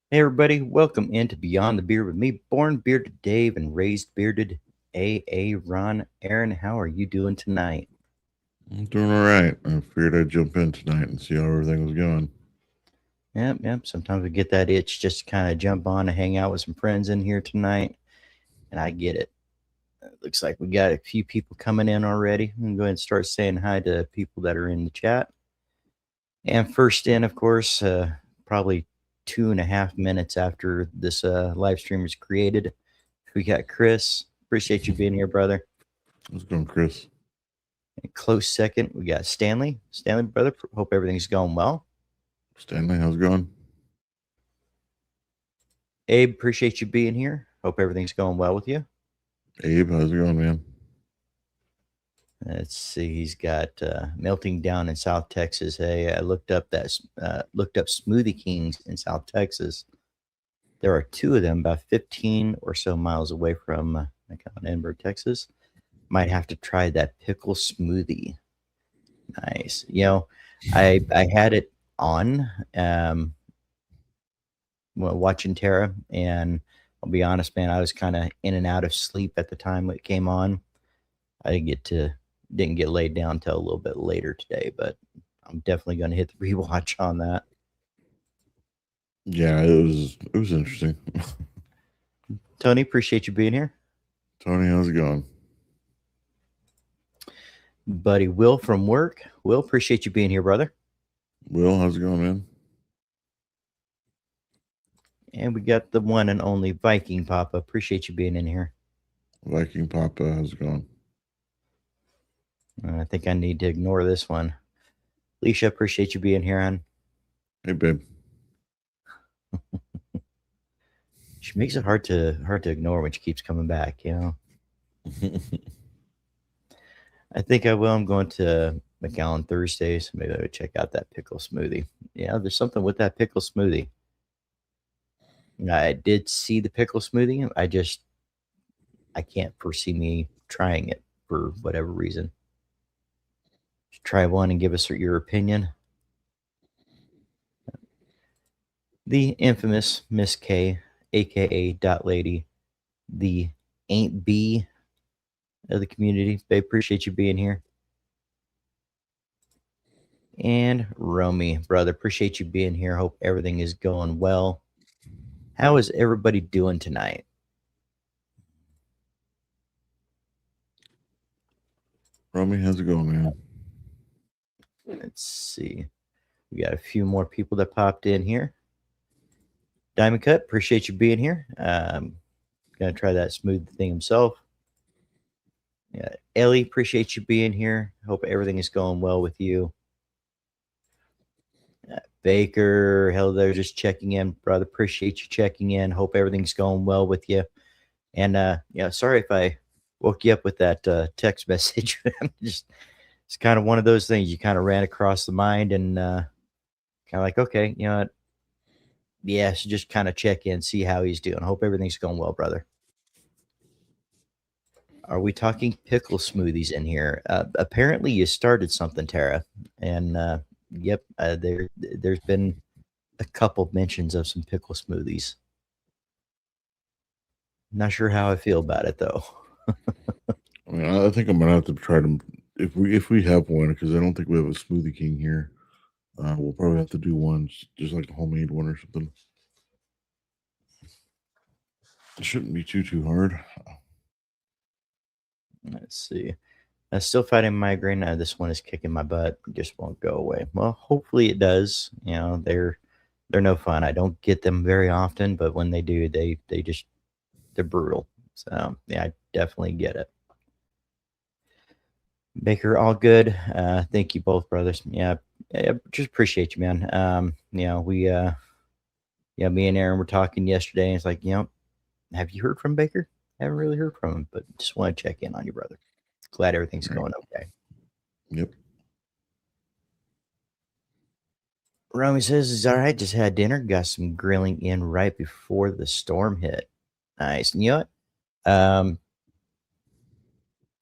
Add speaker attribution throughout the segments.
Speaker 1: Hey everybody, welcome into Beyond the Beard with me, born bearded Dave and raised bearded AA Ron. Aaron, how are you doing tonight?
Speaker 2: I'm doing all right. I figured I'd jump in tonight and see how everything was going.
Speaker 1: Yep. Sometimes we get that itch just to kind of jump on and hang out with some friends in here tonight, and I get it. Looks like we got a few people coming in already. I'm going to go ahead and start saying hi to people that are in the chat. And first in, of course, probably 2.5 minutes after this live stream is created, we got Chris. Appreciate you being here, brother.
Speaker 2: How's it going, Chris?
Speaker 1: And close second, we got Stanley. Stanley, brother, hope everything's going well.
Speaker 2: Stanley, how's it going?
Speaker 1: Abe, appreciate you being here. Hope everything's going well with you.
Speaker 2: Abe, how's it going, man?
Speaker 1: Let's see. He's got melting down in South Texas. Hey, I looked up Smoothie Kings in South Texas. There are two of them, about 15 or so miles away from Edinburgh, Texas. Might have to try that pickle smoothie. Nice. I had it on watching Terra, and I'll be honest, man, I was kind of in and out of sleep at the time it came on. I didn't get laid down until a little bit later today, but I'm definitely going to hit the rewatch on that.
Speaker 2: Yeah, it was interesting.
Speaker 1: Tony, appreciate you being here.
Speaker 2: Tony, how's it going?
Speaker 1: Buddy Will from work. Will, appreciate you being here, brother.
Speaker 2: Will, how's it going, man?
Speaker 1: And we got the one and only Viking Papa. Appreciate you being in here.
Speaker 2: Viking Papa, how's it going?
Speaker 1: I think I need to ignore this one. Leisha, appreciate you being here, hon.
Speaker 2: Hey, babe.
Speaker 1: She makes it hard to ignore when she keeps coming back, you know. I think I will. I'm going to McAllen Thursdays. Maybe I would check out that pickle smoothie. Yeah, there's something with that pickle smoothie. I did see the pickle smoothie. I can't foresee me trying it for whatever reason. Try one and give us your opinion. The infamous Miss K, aka Dot Lady, the Ain't B of the community. They appreciate you being here. And Romy, brother, appreciate you being here. Hope everything is going well. How is everybody doing tonight?
Speaker 2: Romy, how's it going, man?
Speaker 1: Let's see. We got a few more people that popped in here. Diamond Cut, appreciate you being here. Gonna try that smooth thing himself. Yeah, Ellie, appreciate you being here. Hope everything is going well with you. Baker, hell, they're just checking in, brother. Appreciate you checking in. Hope everything's going well with you. And sorry if I woke you up with that text message. Just it's kind of one of those things you kind of ran across the mind and kind of like, okay, you know what? Yeah, so just kind of check in, see how he's doing. Hope everything's going well, brother. Are we talking pickle smoothies in here? Apparently, you started something, Tara, and yep, there's been a couple mentions of some pickle smoothies. Not sure how I feel about it though.
Speaker 2: I mean, I think I'm gonna have to try them if we have one because I don't think we have a Smoothie King here. We'll probably have to do one just like a homemade one or something. It shouldn't be too hard.
Speaker 1: Let's see. I'm still fighting migraine. This one is kicking my butt. Just won't go away. Well, hopefully it does. You know, they're no fun. I don't get them very often, but when they do, they're brutal. So yeah, I definitely get it. Baker, all good. Thank you both, brothers. Yeah, just appreciate you, man. We yeah, me and Aaron were talking yesterday, and it's like, have you heard from Baker? Haven't really heard from him, but just want to check in on you, brother. Glad everything's
Speaker 2: Right.
Speaker 1: going okay.
Speaker 2: Yep.
Speaker 1: Romy says he's all right. Just had dinner. Got some grilling in right before the storm hit. Nice. And you know what?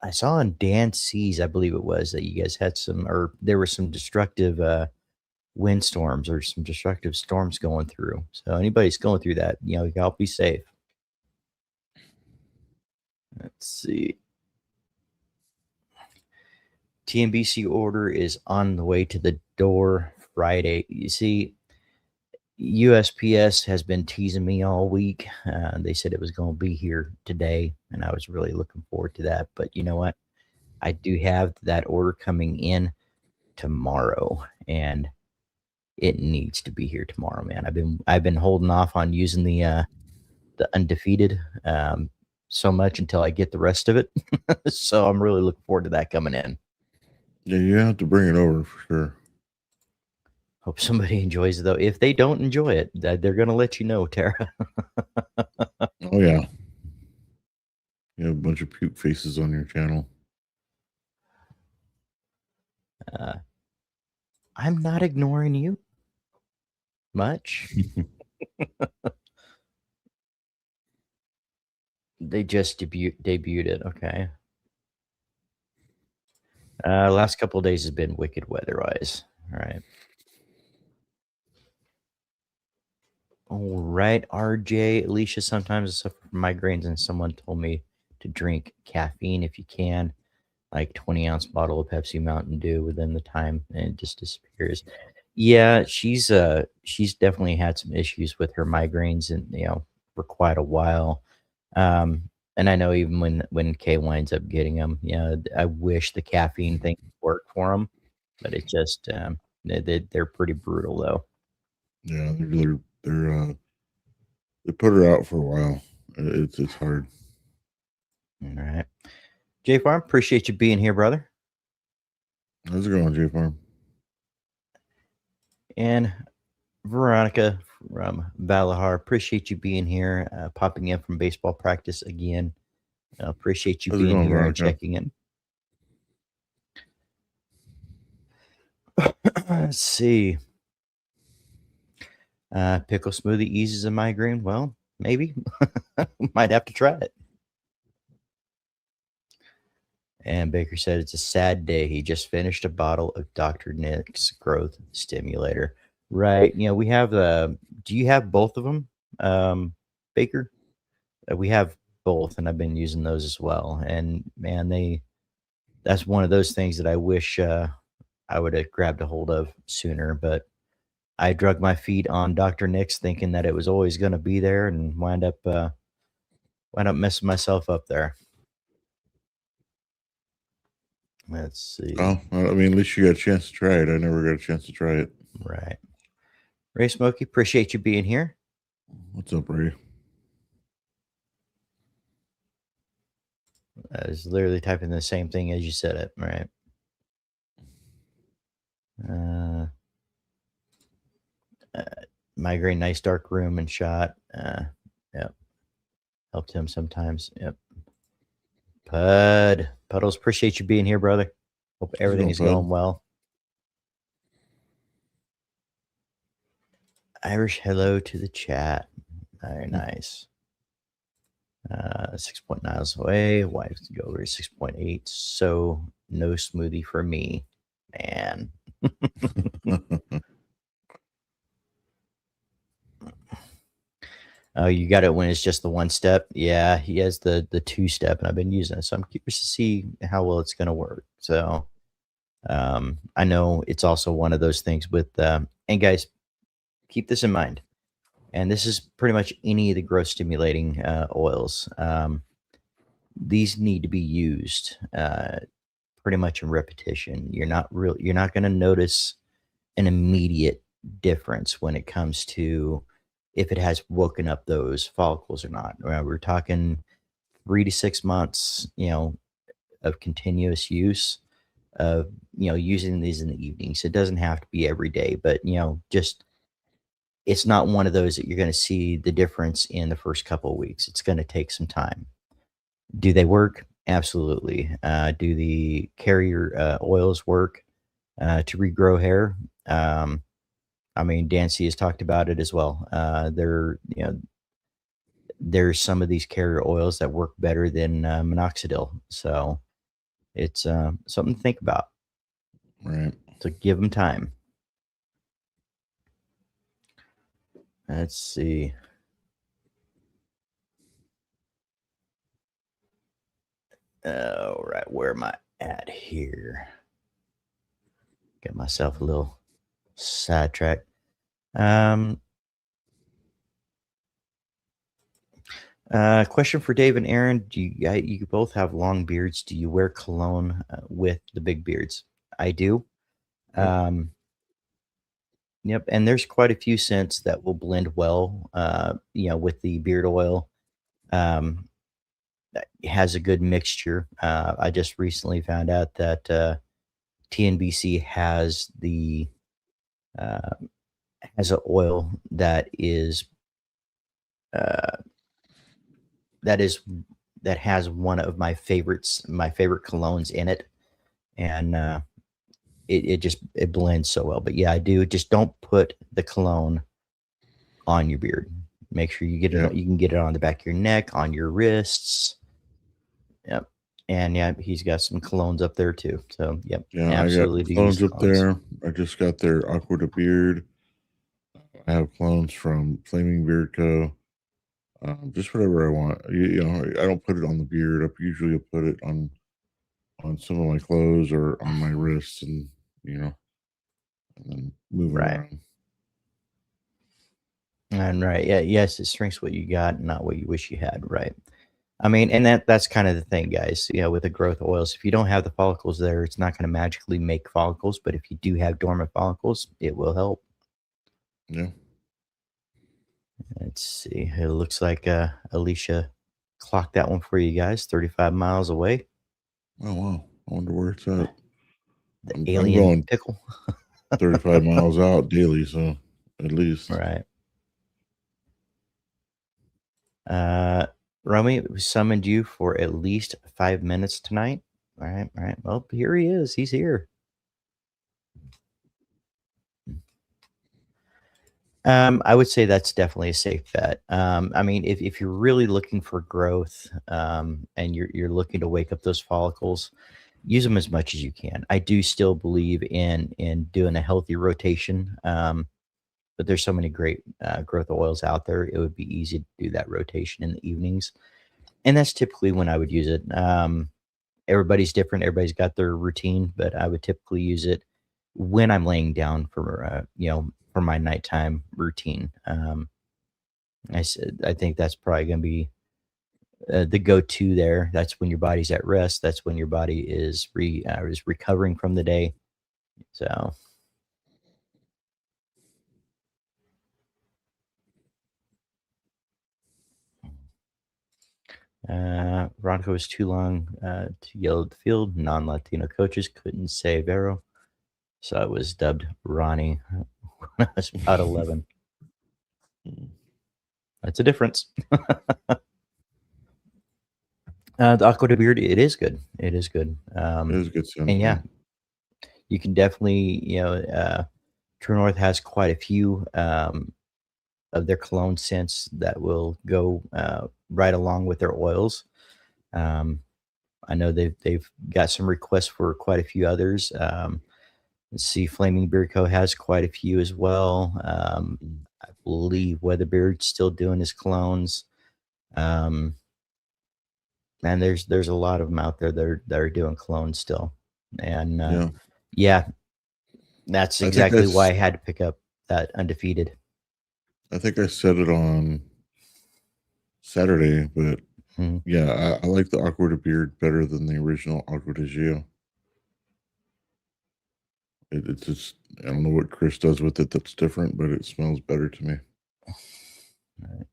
Speaker 1: I saw on Dan C's, I believe it was, that you guys had some, or there were some destructive windstorms or some destructive storms going through. So anybody's going through that, y'all be safe. Let's see. TNBC order is on the way to the door Friday. You see, USPS has been teasing me all week. They said it was going to be here today, and I was really looking forward to that. But you know what? I do have that order coming in tomorrow, and it needs to be here tomorrow, man. I've been holding off on using the undefeated so much until I get the rest of it. So I'm really looking forward to that coming in.
Speaker 2: Yeah, you have to bring it over for sure.
Speaker 1: Hope somebody enjoys it, though. If they don't enjoy it, they're going to let you know, Tara.
Speaker 2: Oh, yeah. You have a bunch of puke faces on your channel.
Speaker 1: I'm not ignoring you much. They just debuted it. Okay. Last couple of days has been wicked weather-wise. All right. All right, RJ, Alicia, sometimes I suffer from migraines, and someone told me to drink caffeine if you can, like 20-ounce bottle of Pepsi Mountain Dew within the time, and it just disappears. Yeah, she's definitely had some issues with her migraines, and for quite a while. And I know even when Kay winds up getting them, I wish the caffeine thing worked for them, but it just they're pretty brutal though.
Speaker 2: Yeah, they put her out for a while. It's hard.
Speaker 1: All right, J Farm, appreciate you being here, brother.
Speaker 2: How's it going, J Farm?
Speaker 1: And Veronica from Valahar, appreciate you being here, popping in from baseball practice again. Appreciate you
Speaker 2: How's it
Speaker 1: being
Speaker 2: going,
Speaker 1: here and
Speaker 2: Veronica?
Speaker 1: checking in. Let's see. Pickle smoothie eases a migraine. Well, maybe. Might have to try it. And Baker said it's a sad day. He just finished a bottle of Dr. Nick's growth stimulator. Right. We have do you have both of them, Baker? We have both, and I've been using those as well. And man, that's one of those things that I wish I would have grabbed a hold of sooner, but I drug my feet on Dr. Nick's thinking that it was always going to be there, and wind up messing myself up there. Let's see.
Speaker 2: Oh, I mean, at least you got a chance to try it. I never got a chance to try it.
Speaker 1: Right. Ray Smokey, appreciate you being here.
Speaker 2: What's up, Ray?
Speaker 1: I was literally typing the same thing as you said it, right? Migraine, nice dark room and shot. Yep. Helped him sometimes. Yep. Puddles, appreciate you being here, brother. Hope everything is going well. Irish hello to the chat. Very nice. 6 miles away. Wife to go over 6.8. So no smoothie for me, man. Oh, you got it when it's just the one step. Yeah, he has the 2-step, and I've been using it, so I'm curious to see how well it's going to work. So, I know it's also one of those things with, and guys, keep this in mind. And this is pretty much any of the growth stimulating oils. These need to be used pretty much in repetition. You're not going to notice an immediate difference when it comes to if it has woken up those follicles or not. We're talking 3 to 6 months, of continuous use of, using these in the evenings. It doesn't have to be every day, but, just it's not one of those that you're going to see the difference in the first couple of weeks. It's going to take some time. Do they work? Absolutely. Do the carrier oils work to regrow hair? I mean, Dancy has talked about it as well. There's some of these carrier oils that work better than minoxidil. So it's something to think about.
Speaker 2: Right.
Speaker 1: So give them time. Let's see. All right, where am I at here? Get myself a little sidetracked. Um, question for Dave and Aaron: you both have long beards? Do you wear cologne with the big beards? I do.
Speaker 2: Yep.
Speaker 1: Um, yep, and there's quite a few scents that will blend well. With the beard oil. Um, it has a good mixture. I just recently found out that TNBC uh, has an oil uh, that is that has one of my favorite colognes in it, and it blends so well. But yeah, I do. Just don't put the cologne on your beard. Make sure you get it.
Speaker 2: Yeah.
Speaker 1: You can get it on the back of your neck, on your wrists. Yep. And yeah, he's got some colognes up there too. So yep,
Speaker 2: Yeah. I got
Speaker 1: absolutely do use
Speaker 2: clones up
Speaker 1: colognes.
Speaker 2: there. I just got their Aqua de Beard. I have clones from Flaming Beard Co. Just whatever I want. I don't put it on the beard. I usually put it on some of my clothes or on my wrists, and and then move it
Speaker 1: Right.
Speaker 2: around.
Speaker 1: And right, yeah, yes, it shrinks what you got, not what you wish you had. Right. I mean, and that's kind of the thing, guys. With the growth oils, if you don't have the follicles there, it's not going to magically make follicles. But if you do have dormant follicles, it will help.
Speaker 2: Yeah.
Speaker 1: Let's see. It looks like Alicia clocked that one for you guys, 35 miles away.
Speaker 2: Oh wow. I wonder where it's at.
Speaker 1: The
Speaker 2: I'm
Speaker 1: alien
Speaker 2: going
Speaker 1: pickle.
Speaker 2: 35 miles out daily, so at least.
Speaker 1: Right. Romy, we summoned you for at least 5 minutes tonight. All right, all right. Well, here he is. He's here. I would say that's definitely a safe bet. I mean, if you're really looking for growth, and you're looking to wake up those follicles, use them as much as you can. I do still believe in doing a healthy rotation, but there's so many great growth oils out there. It would be easy to do that rotation in the evenings, and that's typically when I would use it. Everybody's different. Everybody's got their routine, but I would typically use it when I'm laying down for my nighttime routine. I think that's probably going to be the go-to there. That's when your body's at rest. That's when your body is recovering from the day. So Veronica was too long to yell at the field. Non-Latino coaches couldn't say Vero, so I was dubbed Ronnie when I was about 11. That's a difference. The Aqua de Beard, it is good. It is good.
Speaker 2: It is a good
Speaker 1: And
Speaker 2: scent.
Speaker 1: yeah, you can definitely, True North has quite a few of their cologne scents that will go right along with their oils. Um, I know they've got some requests for quite a few others. Let's see, Flaming Beard Co. has quite a few as well. I believe Weatherbeard's still doing his colognes. And there's a lot of them out there that are doing clones still. And
Speaker 2: Yeah.
Speaker 1: yeah, that's
Speaker 2: I think
Speaker 1: exactly why I had to pick up that undefeated.
Speaker 2: I think I said it on Saturday, but
Speaker 1: Mhm.
Speaker 2: yeah, I like the Aqua de Beard better than the original Aqua de Gio. It's just, I don't know what Chris does with it that's different, but it smells better to me.
Speaker 1: Right.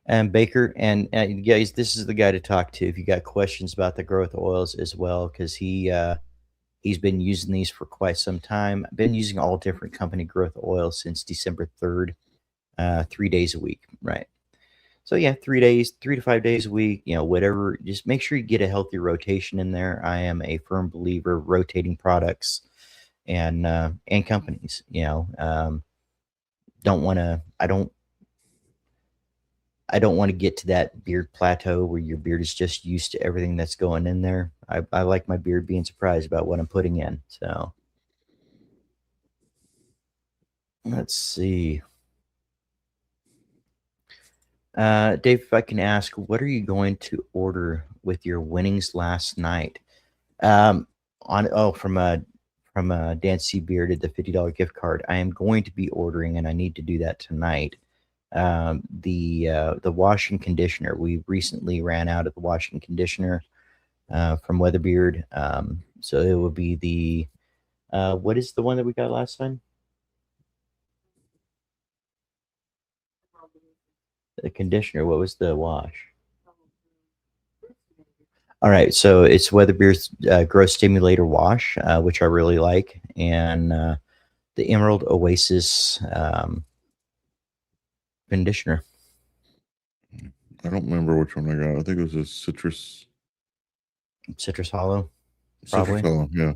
Speaker 1: And Baker, and guys, this is the guy to talk to if you got questions about the growth oils as well, because he's been using these for quite some time. I've been using all different company growth oils since December 3rd, 3 days a week, right? So yeah, 3 days, 3 to 5 days a week, whatever. Just make sure you get a healthy rotation in there. I am a firm believer rotating products and companies. Don't want to. I don't want to get to that beard plateau where your beard is just used to everything that's going in there. I like my beard being surprised about what I'm putting in. So Let's see. Dave, if I can ask, what are you going to order with your winnings last night? From Dan C. Bearded, the $50 gift card. I am going to be ordering, and I need to do that tonight. The washing conditioner. We recently ran out of the washing conditioner from Weatherbeard. So it will be the what is the one that we got last time? The conditioner. What was the wash? All right, so it's Weatherbeard's Growth Stimulator Wash, which I really like, and the Emerald Oasis conditioner.
Speaker 2: I don't remember which one I got. I think it was a citrus
Speaker 1: Hollow, probably.
Speaker 2: Citrus Hollow, yeah.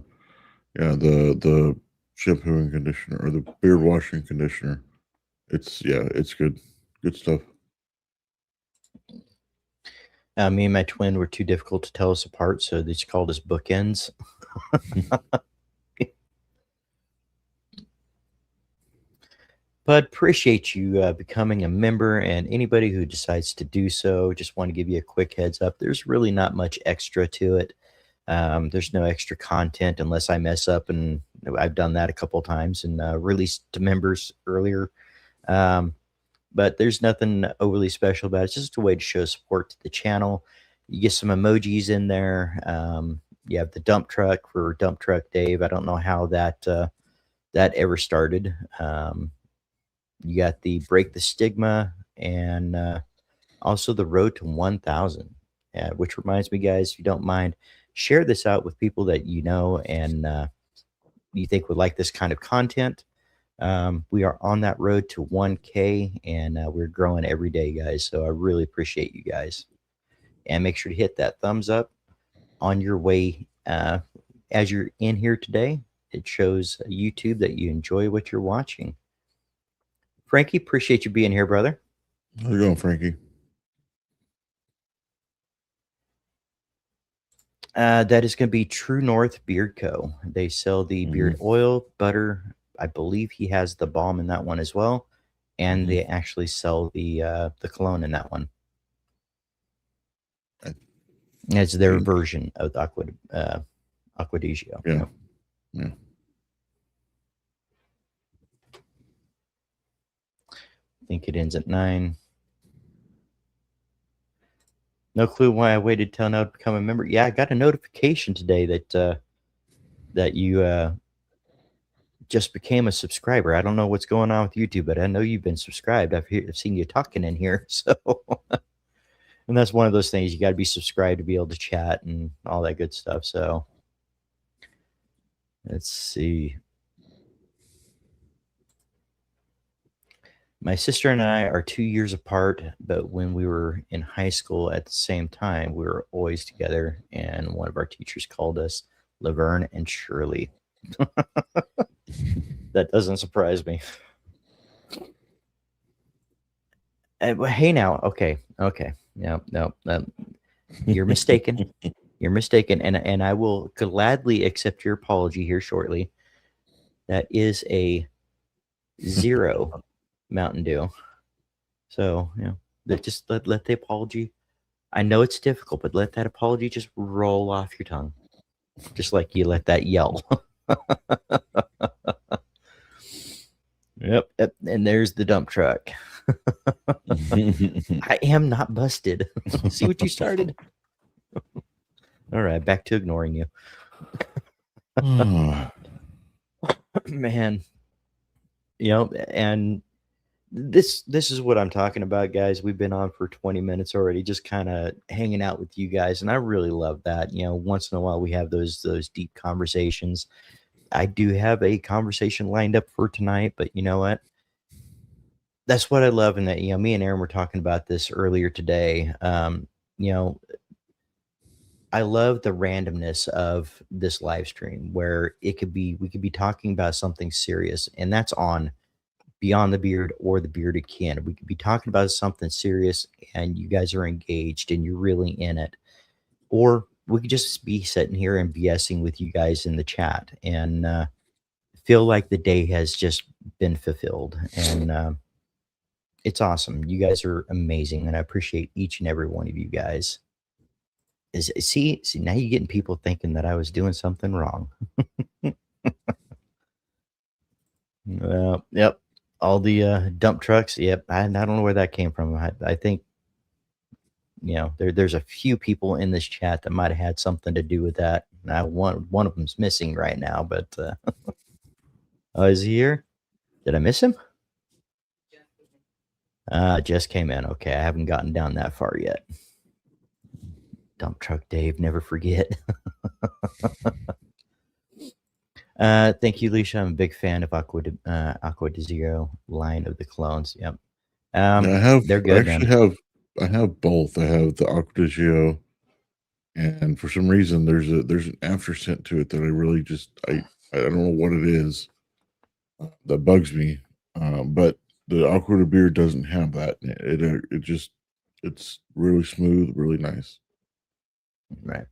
Speaker 2: The shampoo and conditioner, or the beard washing conditioner. It's good. Good stuff.
Speaker 1: Me and my twin were too difficult to tell us apart, so they just called us bookends. But appreciate you becoming a member, and anybody who decides to do so, just want to give you a quick heads up. There's really not much extra to it. There's no extra content unless I mess up, and I've done that a couple of times and released to members earlier. But there's nothing overly special about it. It's just a way to show support to the channel. You get some emojis in there. You have the dump truck for Dump Truck Dave. I don't know how that ever started. You got the Break the Stigma, and also the Road to 1,000, which reminds me, guys, if you don't mind, share this out with people that you know and you think would like this kind of content. We are on that road to 1K, and we're growing every day, guys. So I really appreciate you guys. And make sure to hit that thumbs up on your way. As you're in here today, it shows YouTube that you enjoy what you're watching. Frankie, appreciate you being here, brother.
Speaker 2: How's it going, Frankie?
Speaker 1: That is going to be True North Beard Co. They sell the beard oil, butter. I believe he has the balm in that one as well, and they actually sell the cologne in that one. It's their version of the Aquadigio.
Speaker 2: Yeah.
Speaker 1: I think it ends at 9. No clue why I waited till now to become a member. Yeah, I got a notification today that you just became a subscriber. I don't know what's going on with YouTube, but I know you've been subscribed. I've seen you talking in here. So, and that's one of those things. You got to be subscribed to be able to chat and all that good stuff. So let's see. My sister and I are 2 years apart, but when we were in high school at the same time, we were always together, and one of our teachers called us Laverne and Shirley. That doesn't surprise me. Hey, now, okay. No, you're mistaken. You're mistaken, and I will gladly accept your apology here shortly. That is a 0 Mountain Dew. So, just let the apology. I know it's difficult, but let that apology just roll off your tongue, just like you let that yell. Yep. And there's the dump truck. I am not busted. See what you started? All right, back to ignoring you. Man. And this is what I'm talking about, guys. We've been on for 20 minutes already, just kind of hanging out with you guys, and I really love that. Once in a while we have those deep conversations. I do have a conversation lined up for tonight, but you know what? That's what I love, and that me and Aaron were talking about this earlier today. I love the randomness of this live stream, where we could be talking about something serious, and that's on Beyond the Beard or the Bearded Kin. We could be talking about something serious, and you guys are engaged and you're really in it, or we could just be sitting here and BSing with you guys in the chat. And feel like the day has just been fulfilled, and it's awesome. You guys are amazing, and I appreciate each and every one of you guys. See, now you're getting people thinking that I was doing something wrong. Well, yep. All the dump trucks. Yep. I don't know where that came from. I think there's a few people in this chat that might have had something to do with that. Now one of them's missing right now, but oh, is he here? Did I miss him? Just came in. Okay, I haven't gotten down that far yet. Dump truck Dave, never forget. Thank you, Leisha. I'm a big fan of Aqua de Zero line of the clones. Yep. They're good, man.
Speaker 2: I have both. I have the Aqua de Zero, and for some reason there's an after scent to it that I really just I don't know what it is that bugs me. But the Aqua de Beer doesn't have that. It's really smooth, really nice.
Speaker 1: Right.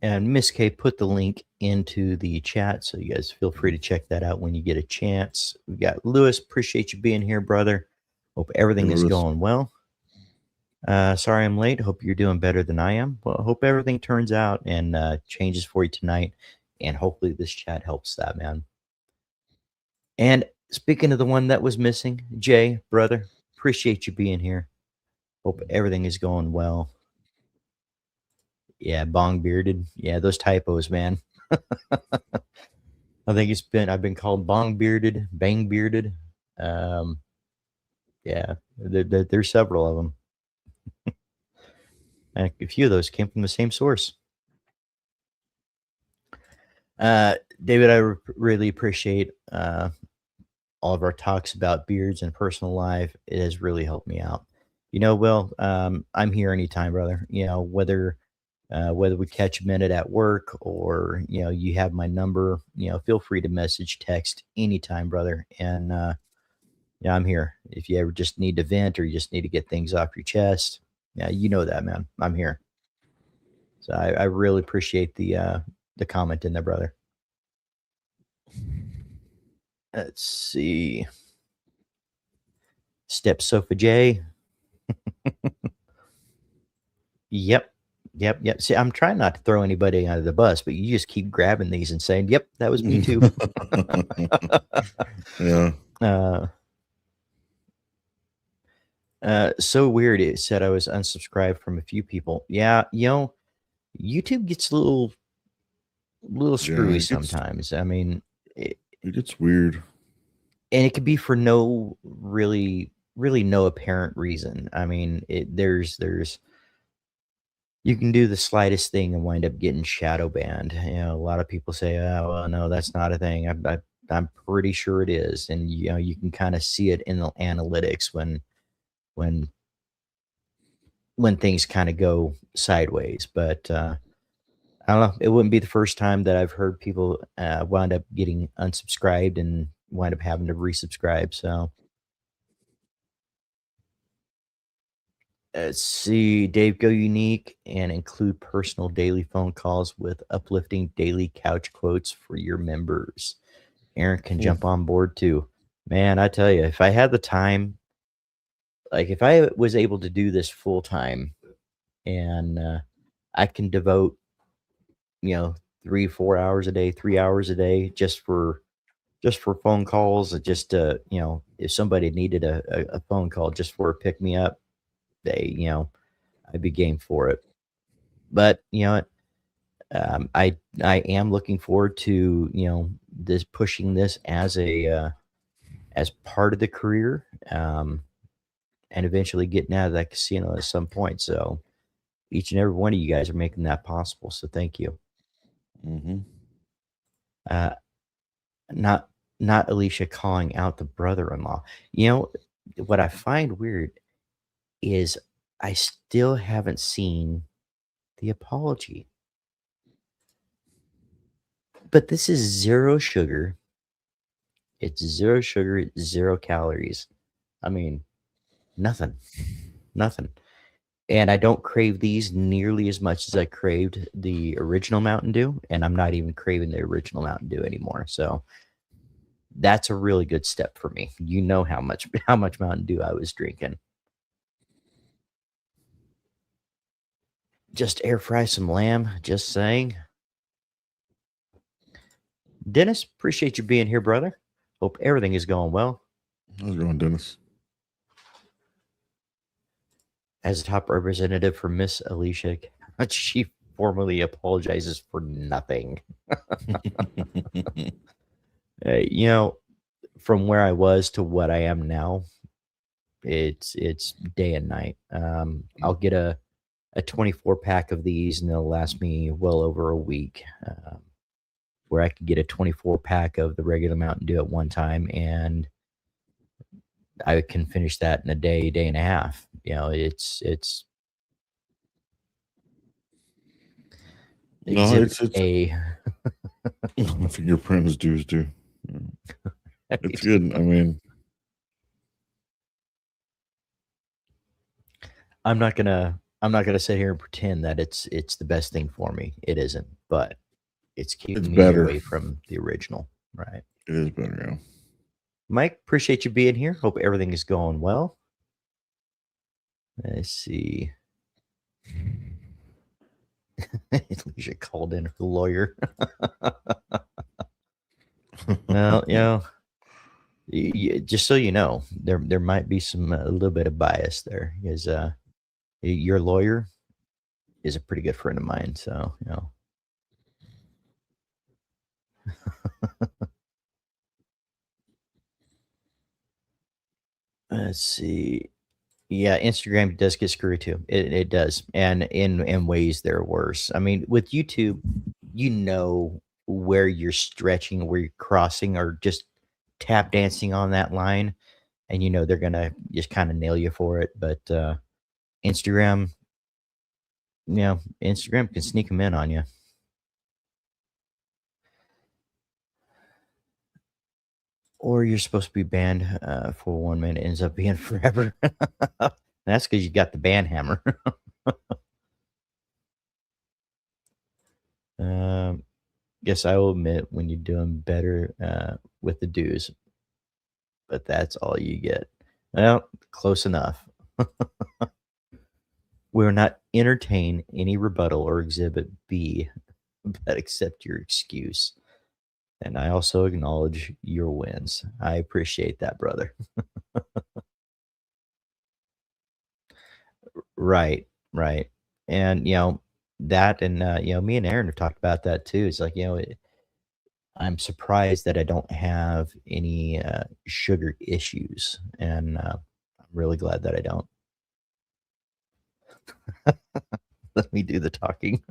Speaker 1: And Miss K put the link into the chat, so you guys feel free to check that out when you get a chance. We got Lewis. Appreciate you being here, brother. Hope everything is going well. Sorry I'm late. Hope you're doing better than I am. Well, hope everything turns out and changes for you tonight. And hopefully this chat helps that, man. And speaking of the one that was missing, Jay, brother, appreciate you being here. Hope everything is going well. Yeah, bong bearded. Yeah, those typos, man. I think I've been called bong bearded, bang bearded. Yeah, there's several of them. And a few of those came from the same source. David, I really appreciate all of our talks about beards and personal life. It has really helped me out. Will, I'm here anytime, brother. Whether we catch a minute at work or you have my number, feel free to message, text anytime, brother. And yeah, I'm here if you ever just need to vent or you just need to get things off your chest. Yeah, you know that, man. I'm here. So I really appreciate the comment in there, brother. Let's see. Step Sofa J. Yep. See, I'm trying not to throw anybody under the bus, but you just keep grabbing these and saying, "Yep, that was me too."
Speaker 2: Yeah.
Speaker 1: So weird. It said I was unsubscribed from a few people. Yeah, YouTube gets a little screwy sometimes. I mean,
Speaker 2: it gets weird,
Speaker 1: and it could be for no really no apparent reason. I mean, there's you can do the slightest thing and wind up getting shadow banned. A lot of people say, "Oh, well, no, that's not a thing." I'm pretty sure it is, and you can kind of see it in the analytics when things kind of go sideways. But I don't know. It wouldn't be the first time that I've heard people wind up getting unsubscribed and wind up having to resubscribe. So let's see. Dave, go unique and include personal daily phone calls with uplifting daily couch quotes for your members. Aaron can jump on board too. Man, I tell you, if I had the time, like if I was able to do this full time and I can devote 3-4 hours a day, 3 hours a day just for phone calls, just if somebody needed a phone call just for a pick me up, I'd be game for it. But I am looking forward to this, pushing this as part of the career, and eventually getting out of that casino at some point. So each and every one of you guys are making that possible. So thank you. Not Alicia calling out the brother-in-law. What I find weird is I still haven't seen the apology. But this is zero sugar. It's 0 sugar, 0 calories. I mean, nothing. And I don't crave these nearly as much as I craved the original Mountain Dew, and I'm not even craving the original Mountain Dew anymore. So that's a really good step for me. You know how much Mountain Dew I was drinking. Just air fry some lamb, just saying. Dennis, appreciate you being here, brother. Hope everything is going well.
Speaker 2: How's it going, Dennis?
Speaker 1: As a top representative for Miss Alicia, she formally apologizes for nothing. You know, from where I was to what I am now, it's day and night. I'll get a 24 pack of these, and they'll last me well over a week. Where I could get a 24 pack of the regular Mountain Dew at one time, and I can finish that in a day and a half. You know, it's
Speaker 2: No,
Speaker 1: exhibit
Speaker 2: it's
Speaker 1: A.
Speaker 2: I think your friends do too. It's good. I mean,
Speaker 1: I'm not gonna sit here and pretend that it's the best thing for me. It isn't, but it's keeping
Speaker 2: it's
Speaker 1: me
Speaker 2: better.
Speaker 1: away from the original, right?
Speaker 2: It is better, yeah.
Speaker 1: Mike, appreciate you being here. Hope everything is going well. Let's see. Alicia called in her lawyer. Well, you know, just so you know, there might be some a little bit of bias there, because your lawyer is a pretty good friend of mine. So you know. Let's see. Yeah, Instagram does get screwed too. It does, and in ways they're worse. I mean, with YouTube, you know where you're stretching, where you're crossing, or just tap dancing on that line, and you know they're gonna just kind of nail you for it. But Instagram, you know, Instagram can sneak them in on you. Or you're supposed to be banned for 1 minute, ends up being forever. That's because you got the ban hammer. Guess I will admit when you're doing better with the dues, but that's all you get. Well, close enough. We will not entertain any rebuttal or exhibit B, but accept your excuse. And I also acknowledge your wins. I appreciate that, brother. Right, right. And, you know, that and, you know, me and Aaron have talked about that too. It's like, you know, I'm surprised that I don't have any sugar issues. And I'm really glad that I don't. Let me do the talking.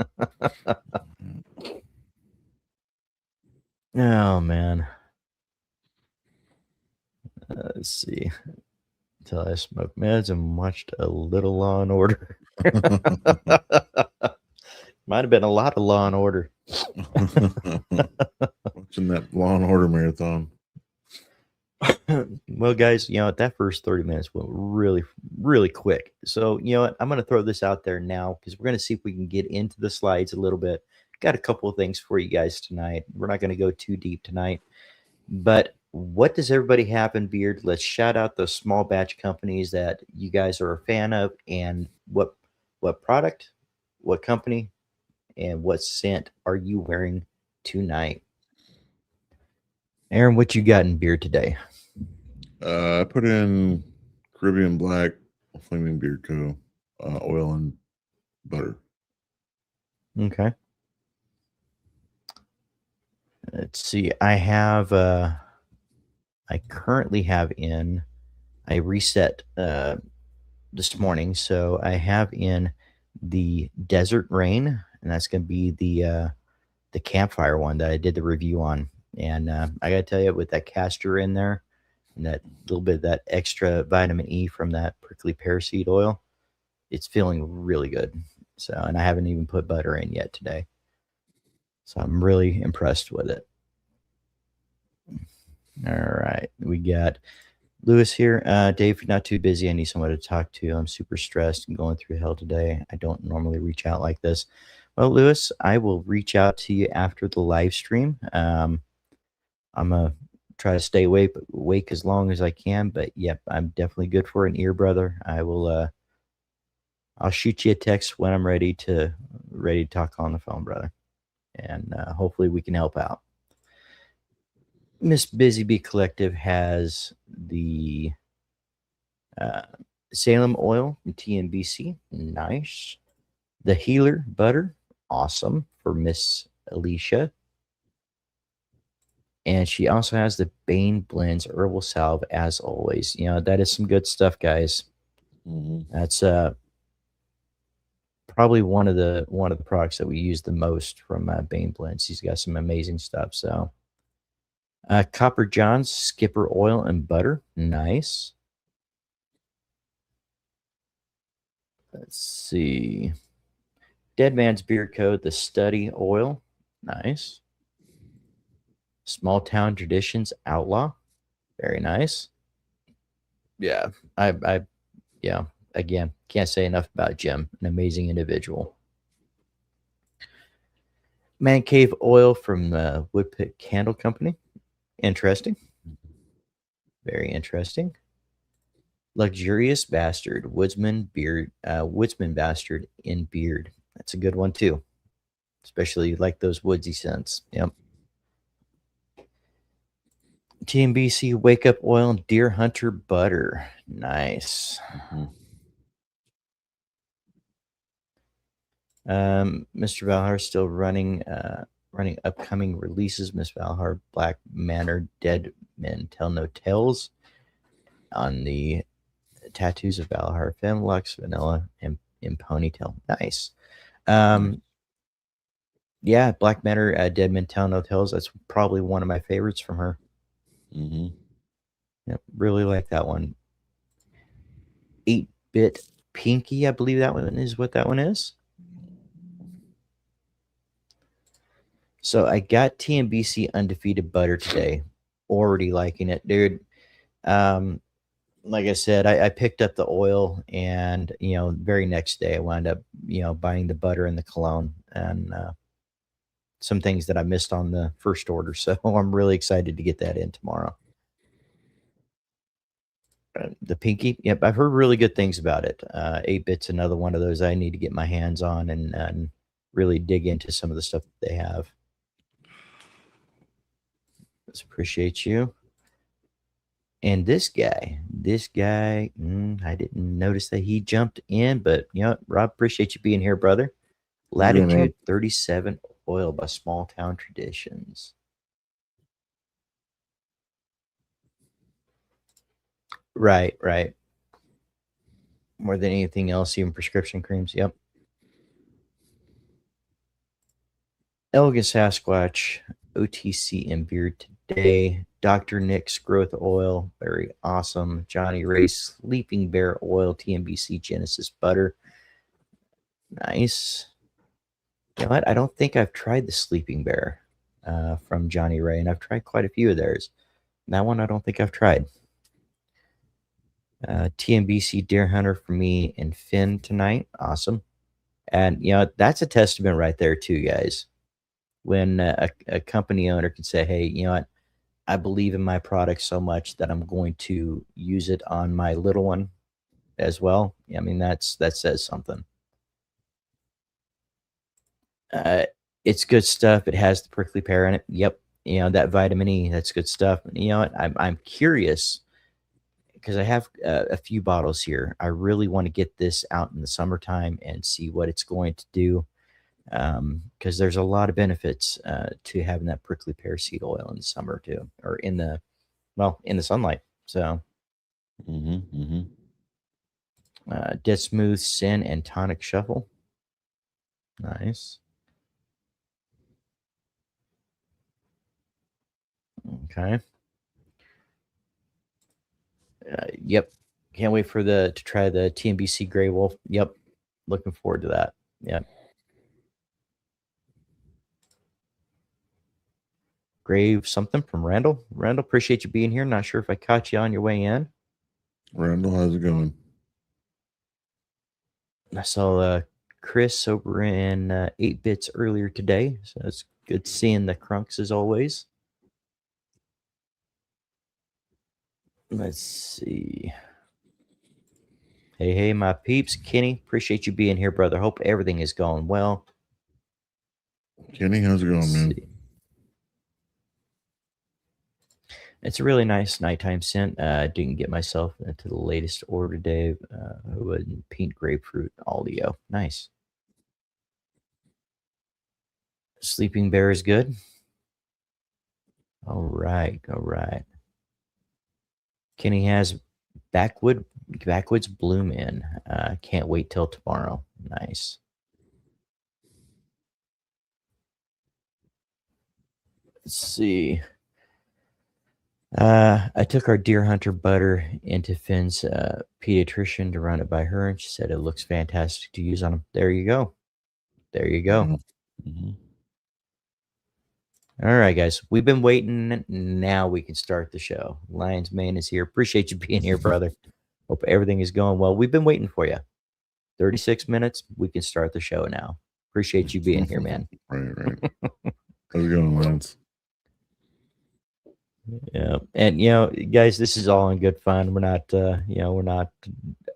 Speaker 1: Oh, man. Let's see. Until I smoked meds and watched a little Law and Order. Might have been a lot of Law and Order.
Speaker 2: Watching that Law and Order marathon.
Speaker 1: Well, guys, you know, that first 30 minutes went really, really quick. So, you know what? I'm going to throw this out there now because we're going to see if we can get into the slides a little bit. Got a couple of things for you guys tonight. We're not going to go too deep tonight. But what does everybody have in Beard? Let's shout out those small batch companies that you guys are a fan of, and what product, what company, and what scent are you wearing tonight? Aaron, what you got in Beard today?
Speaker 2: I put in Caribbean Black, Flaming Beard Co., oil and butter.
Speaker 1: Okay. Let's see. I currently have in, I reset this morning, so I have in the Desert Rain, and that's going to be the campfire one that I did the review on. And I got to tell you, with that castor in there and that little bit of that extra vitamin E from that prickly pear seed oil, it's feeling really good. So, and I haven't even put butter in yet today. So I'm really impressed with it. All right. We got Lewis here. Dave, not too busy. I need someone to talk to. I'm super stressed and going through hell today. I don't normally reach out like this. Well, Lewis, I will reach out to you after the live stream. I'm gonna try to stay awake as long as I can. But yep, I'm definitely good for an ear, brother. I will. I'll shoot you a text when I'm ready to talk on the phone, brother, and hopefully we can help out. Miss Busy Bee Collective has the uh, Salem oil from TNBC, nice. The Healer butter, awesome for Miss Alicia. And she also has the Bane Blends herbal salve, as always. You know, that is some good stuff, guys. That's probably one of the products that we use the most from Bane Blends. He's got some amazing stuff. So Copper John's Skipper oil and butter, nice. Let's see. Dead Man's Beard Co. The Study oil, nice. Small Town Traditions Outlaw, very nice. Yeah, yeah. Again, can't say enough about Jim. An amazing individual. Man Cave Oil from the Woodpit Candle Company. Interesting. Very interesting. Luxurious Bastard, Woodsman Bastard in beard. That's a good one too. Especially like those woodsy scents. Yep. TNBC Wake Up Oil and Deer Hunter Butter. Nice. Mr. Valhar still running upcoming releases. Miss Valhar, Black Manor, Dead Men Tell No Tales on the tattoos of Valhar, Femlux, Vanilla, and in Ponytail. Nice. Yeah, Black Manor, Dead Men Tell No Tales. That's probably one of my favorites from her. Yep, really like that one. 8-bit Pinky, I believe that one is what that one is. So I got TNBC Undefeated Butter today. Already liking it, dude. Like I said, I picked up the oil, and very next day I wound up buying the butter and the cologne and some things that I missed on the first order. So I'm really excited to get that in tomorrow. The Pinky, yep, I've heard really good things about it. 8-bit's another one of those I need to get my hands on and really dig into some of the stuff that they have. Let's appreciate you. And this guy, I didn't notice that he jumped in, but Rob, appreciate you being here, brother. Latitude 37 oil by Small Town Traditions. Right. More than anything else, even prescription creams. Yep. Elegant Sasquatch, OTC and beard today. Dr. Nick's growth oil, very awesome. Johnny Ray Sleeping Bear oil, TNBC Genesis butter. Nice. You know what? I don't think I've tried the Sleeping Bear from Johnny Ray, and I've tried quite a few of theirs. That one I don't think I've tried. TNBC Deer Hunter for me and Finn tonight. Awesome. And, that's a testament right there too, guys. When a company owner can say, hey, you know what? I believe in my product so much that I'm going to use it on my little one as well. I mean, that says something. It's good stuff. It has the prickly pear in it. Yep. That vitamin E, that's good stuff. You know what? I'm curious because I have a few bottles here. I really want to get this out in the summertime and see what it's going to do. Because there's a lot of benefits to having that prickly pear seed oil in the summer too, or in the sunlight. So, Dead Smooth Sin and Tonic Shuffle, nice. Okay. Yep. Can't wait to try the TNBC Grey Wolf. Yep. Looking forward to that. Yep. Grave something from Randall. Randall, appreciate you being here. Not sure if I caught you on your way in.
Speaker 2: Randall, how's it going?
Speaker 1: I saw Chris over in 8 Bits earlier today, so it's good seeing the Crunks as always. Let's see. Hey, my peeps. Kenny, appreciate you being here, brother. Hope everything is going well.
Speaker 2: Kenny, how's it going,
Speaker 1: Let's
Speaker 2: man?
Speaker 1: see. It's a really nice nighttime scent. Didn't get myself into the latest order today. Pink grapefruit Aldio. Nice. Sleeping Bear is good. All right. Kenny has Backwoods Bloom in. Can't wait till tomorrow. Nice. Let's see. I took our Deer Hunter butter into Finn's pediatrician to run it by her, and she said it looks fantastic to use on him. There you go.
Speaker 2: Mm-hmm.
Speaker 1: All right, guys. We've been waiting. Now we can start the show. Lions Mane is here. Appreciate you being here, brother. Hope everything is going well. We've been waiting for you. 36 minutes. We can start the show now. Appreciate you being here, man.
Speaker 2: Right. How's it going, Lance?
Speaker 1: Yeah, and guys, this is all in good fun. We're not, we're not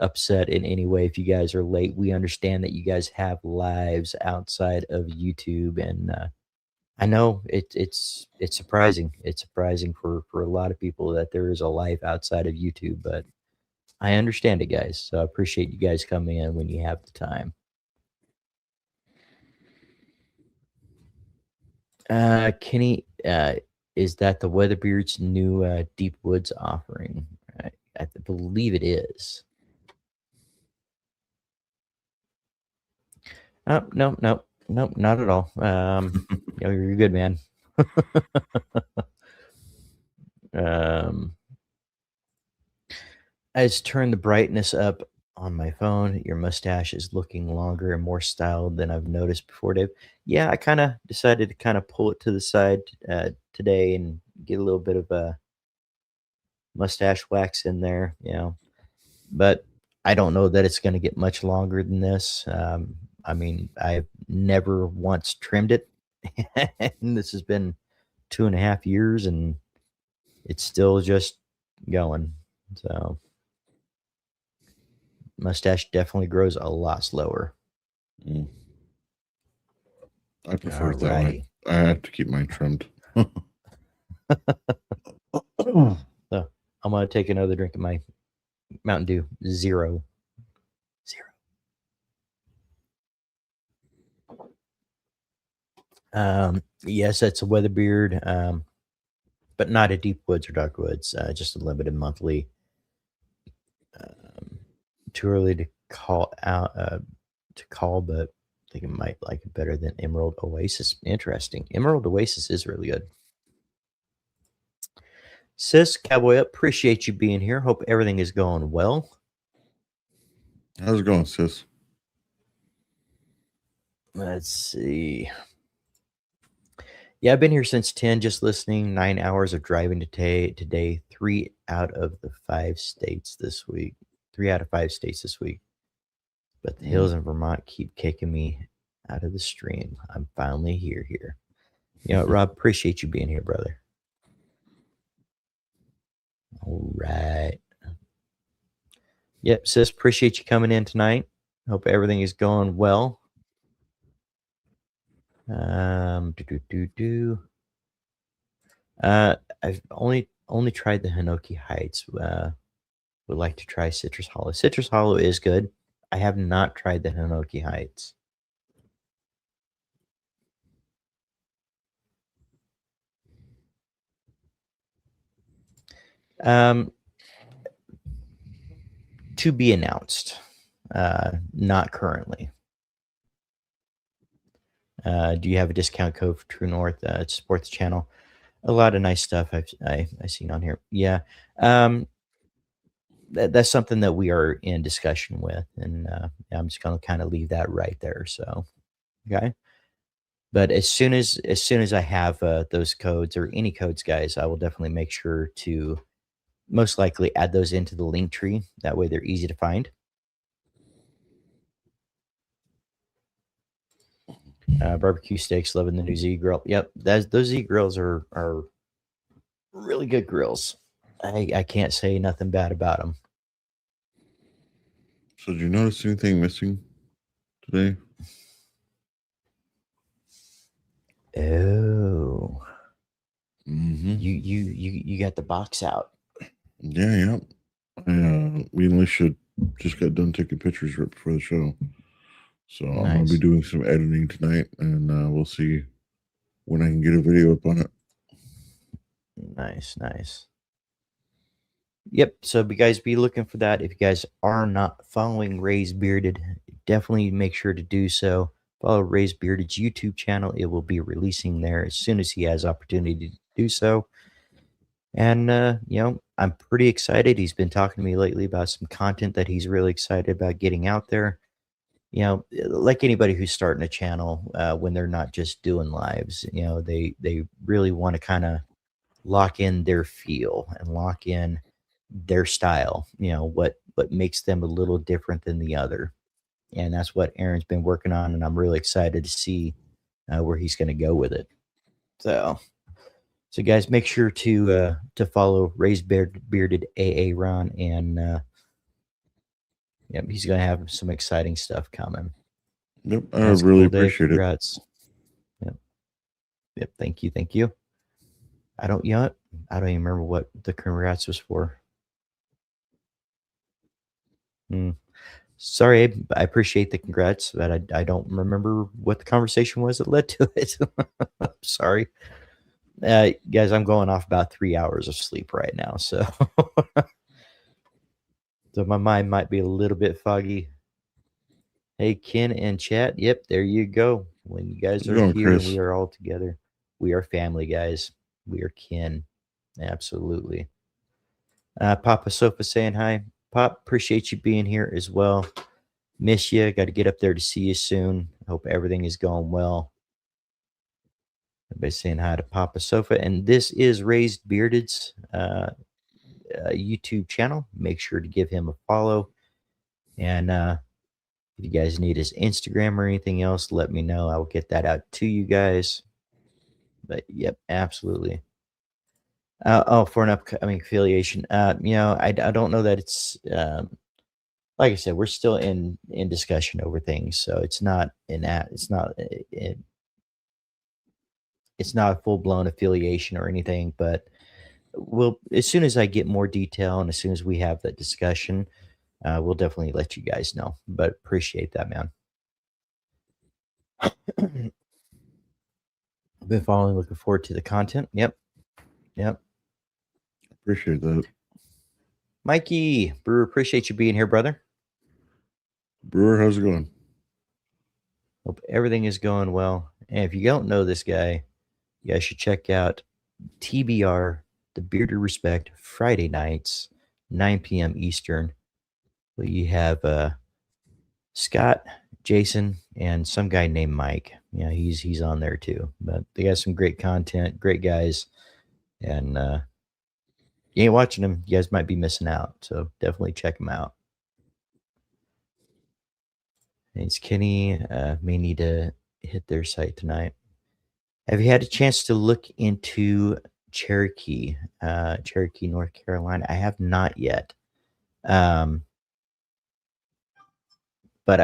Speaker 1: upset in any way if you guys are late. We understand that you guys have lives outside of YouTube, and I know it's surprising. It's surprising for a lot of people that there is a life outside of YouTube, but I understand it, guys. So I appreciate you guys coming in when you have the time. Kenny, is that the Weatherbeard's new Deep Woods offering? I believe it is. Oh, no, not at all. You're good, man. I just turned the brightness up on my phone. Your mustache is looking longer and more styled than I've noticed before, Dave. Yeah, I kind of decided to kind of pull it to the side today and get a little bit of a mustache wax in there, But I don't know that it's going to get much longer than this. I mean, I've never once trimmed it, and this has been 2.5 years, and it's still just going. So, mustache definitely grows a lot slower.
Speaker 2: I prefer it that way. I have to keep mine trimmed.
Speaker 1: So, I'm going to take another drink of my Mountain Dew Zero. Yes, it's a Weatherbeard, but not a Deep Woods or Dark Woods, just a limited monthly. Too early to call out but I think I might like it better than Emerald Oasis. Interesting. Emerald Oasis is really good. Sis, Cowboy Up, appreciate you being here. Hope everything is going well.
Speaker 2: How's it going, sis?
Speaker 1: Let's see. Yeah, I've been here since 10, just listening. 9 hours of driving today. 3 out of the 5 states this week. 3 out of 5 states this week. But the hills in Vermont keep kicking me out of the stream. I'm finally here. Rob, appreciate you being here, brother. All right. Yep, sis, appreciate you coming in tonight. Hope everything is going well. I've only tried the Hinoki Heights. Would like to try Citrus Hollow. Citrus Hollow is good. I have not tried the Hinoki Heights. To be announced. Not currently. Do you have a discount code for True North to support the channel? A lot of nice stuff I've seen on here. Yeah. That's something that we are in discussion with, and I'm just going to kind of leave that right there. So, okay. But as soon as I have those codes or any codes, guys, I will definitely make sure to most likely add those into the link tree. That way, they're easy to find. Barbecue steaks, loving the new Z grill. Yep, those Z grills are really good grills. I can't say nothing bad about them.
Speaker 2: So, did you notice anything missing today?
Speaker 1: Oh,
Speaker 2: Mm-hmm.
Speaker 1: you got the box out.
Speaker 2: Yeah, yeah. Me and Alicia just got done taking pictures right before the show. So I'm going to be
Speaker 1: Nice,
Speaker 2: doing some editing tonight, and we'll see when I can get a video up on it.
Speaker 1: nice, nice. Yep. So, you guys be looking for that. If you guys are not following Ray's Bearded, definitely make sure to do so. Follow Ray's Bearded's YouTube channel. It will be releasing there as soon as he has opportunity to do so. And I'm pretty excited. He's been talking to me lately about some content that he's really excited about getting out there. Like anybody who's starting a channel, when they're not just doing lives, they really want to kind of lock in their feel and lock in their style, what makes them a little different than the other. And that's what Aaron's been working on, and I'm really excited to see where he's going to go with it. So guys, make sure to follow Raised Bearded AA Ron, and yep, he's going to have some exciting stuff coming.
Speaker 2: Yep, I
Speaker 1: That's
Speaker 2: really
Speaker 1: cool, Dave.
Speaker 2: appreciate it.
Speaker 1: Congrats. Yep, yep. Thank you, thank you. I don't yet. I don't even remember what the congrats was for. Hmm. Sorry, Abe. I appreciate the congrats, but I don't remember what the conversation was that led to it. Sorry. Guys, I'm going off about 3 hours of sleep right now, so so my mind might be a little bit foggy. Hey, Ken and chat. Yep, there you go. When you guys
Speaker 2: How's it
Speaker 1: are
Speaker 2: going,
Speaker 1: here and we
Speaker 2: Chris?
Speaker 1: are all together, we are family, guys. We are kin. Absolutely. Papa Sofa saying hi. Pop, appreciate you being here as well. Miss you. Got to get up there to see you soon. Hope everything is going well. Everybody saying hi to Papa Sofa. And this is Raised Bearded's YouTube channel. Make sure to give him a follow. And if you guys need his Instagram or anything else, let me know. I will get that out to you guys. But yep, absolutely. For an upcoming affiliation, I don't know that it's like I said, we're still in discussion over things, so it's not a full blown affiliation or anything. But we'll as soon as I get more detail and as soon as we have that discussion, we'll definitely let you guys know. But appreciate that, man. Been following, looking forward to the content. Yep, yep.
Speaker 2: Appreciate that.
Speaker 1: Mikey Brewer, appreciate you being here, brother.
Speaker 2: Brewer, how's it going?
Speaker 1: Hope everything is going well. And if you don't know this guy, you guys should check out TBR, The Bearded Respect, Friday nights, 9 p.m. Eastern. Where you have Scott, Jason, and some guy named Mike. Yeah, he's on there too. But they got some great content, great guys, and you ain't watching them, you guys might be missing out. So definitely check them out. It's Kenny. May need to hit their site tonight. Have you had a chance to look into Cherokee, North Carolina? I have not yet. Um, but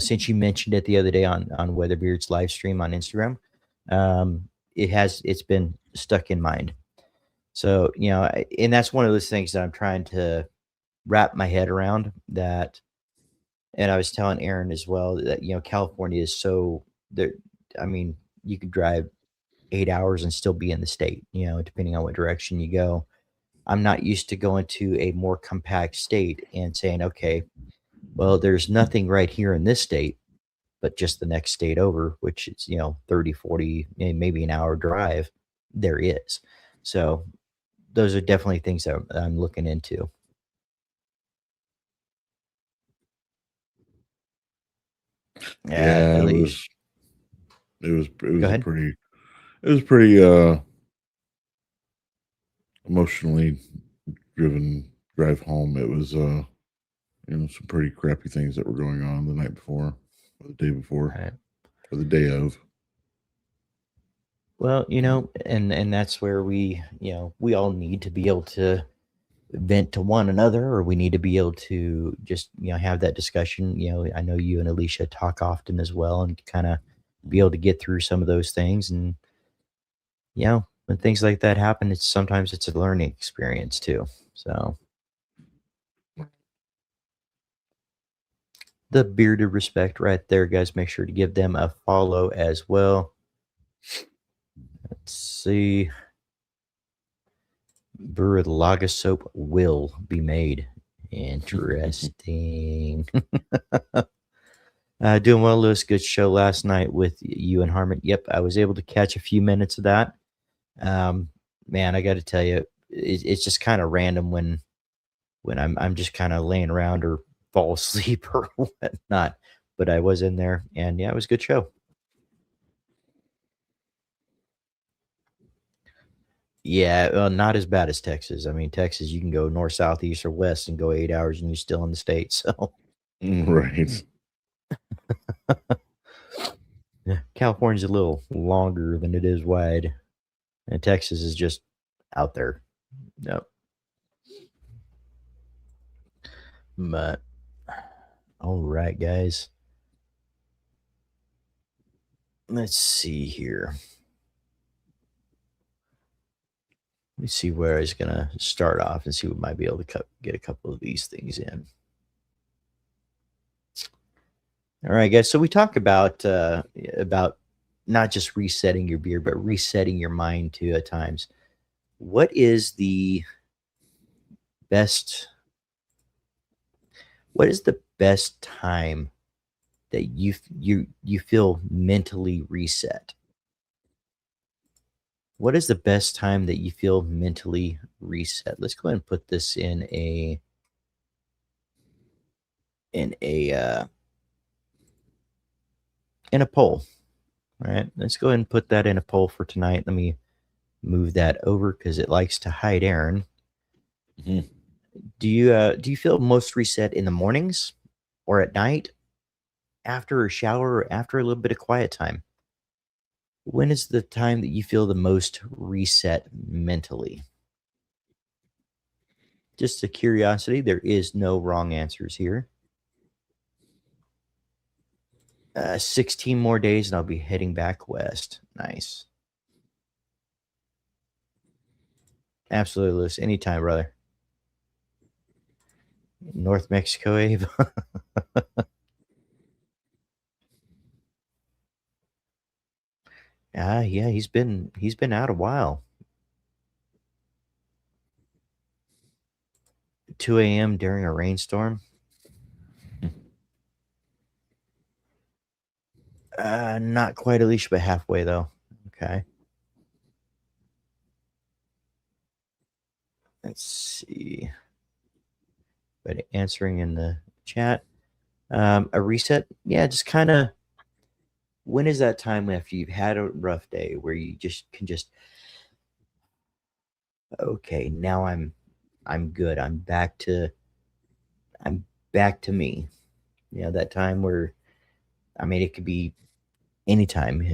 Speaker 1: since you mentioned it the other day on Weatherbeard's live stream on Instagram, it's been stuck in mind. So and that's one of those things that I'm trying to wrap my head around. That, and I was telling Aaron as well that California is so there. I mean, you could drive 8 hours and still be in the state, depending on what direction you go. I'm not used to going to a more compact state and saying, okay, well, there's nothing right here in this state, but just the next state over, which is, 30, 40, maybe an hour drive, there is. So those are definitely things that I'm looking into.
Speaker 2: Yeah, it
Speaker 1: Ellie,
Speaker 2: was It was
Speaker 1: Go ahead.
Speaker 2: it was pretty emotionally driven drive home. It was some pretty crappy things that were going on the night before, or the day before,
Speaker 1: Right.
Speaker 2: or the day of.
Speaker 1: Well, and that's where we all need to be able to vent to one another, or we need to be able to just have that discussion. I know you and Alicia talk often as well, and kind of be able to get through some of those things. And when things like that happen, sometimes it's a learning experience too. So the Bearded Respect right there, guys, make sure to give them a follow as well. Let's see. Lager soap will be made. Interesting. Doing well, Lewis. Good show last night with you and Harmon. Yep, I was able to catch a few minutes of that. Man, I got to tell you, it's just kind of random when I'm just kind of laying around or fall asleep or whatnot. But I was in there, and yeah, it was a good show. Yeah, not as bad as Texas. I mean, Texas, you can go north, south, east, or west and go 8 hours, and you're still in the state. So,
Speaker 2: Right.
Speaker 1: yeah, California's a little longer than it is wide, and Texas is just out there. Yep. But all right, guys. Let's see here. Let me see where I was gonna start off and see what might be able to get a couple of these things in. All right, guys. So we talk about not just resetting your beard, but resetting your mind too at times. What is the best? What is the best time that you feel mentally reset? What is the best time that you feel mentally reset? Let's go ahead and put this in a in a poll. All right, let's go ahead and put that in a poll for tonight. Let me move that over because it likes to hide Aaron.
Speaker 2: Mhm.
Speaker 1: Do you feel most reset in the mornings or at night, after a shower, or after a little bit of quiet time? When is the time that you feel the most reset mentally? Just a curiosity. There is no wrong answers here. 16 more days and I'll be heading back west. Nice. Absolutely, Lewis. Anytime, brother. North Mexico, Abe. Yeah, he's been out a while. 2 a.m. during a rainstorm. Not quite Alicia, but halfway though. Okay. Let's see. But answering in the chat. A reset. Yeah, just kind of. When is that time after you've had a rough day where you just can just, okay, now I'm good. I'm back to me. That time where, I mean, it could be anytime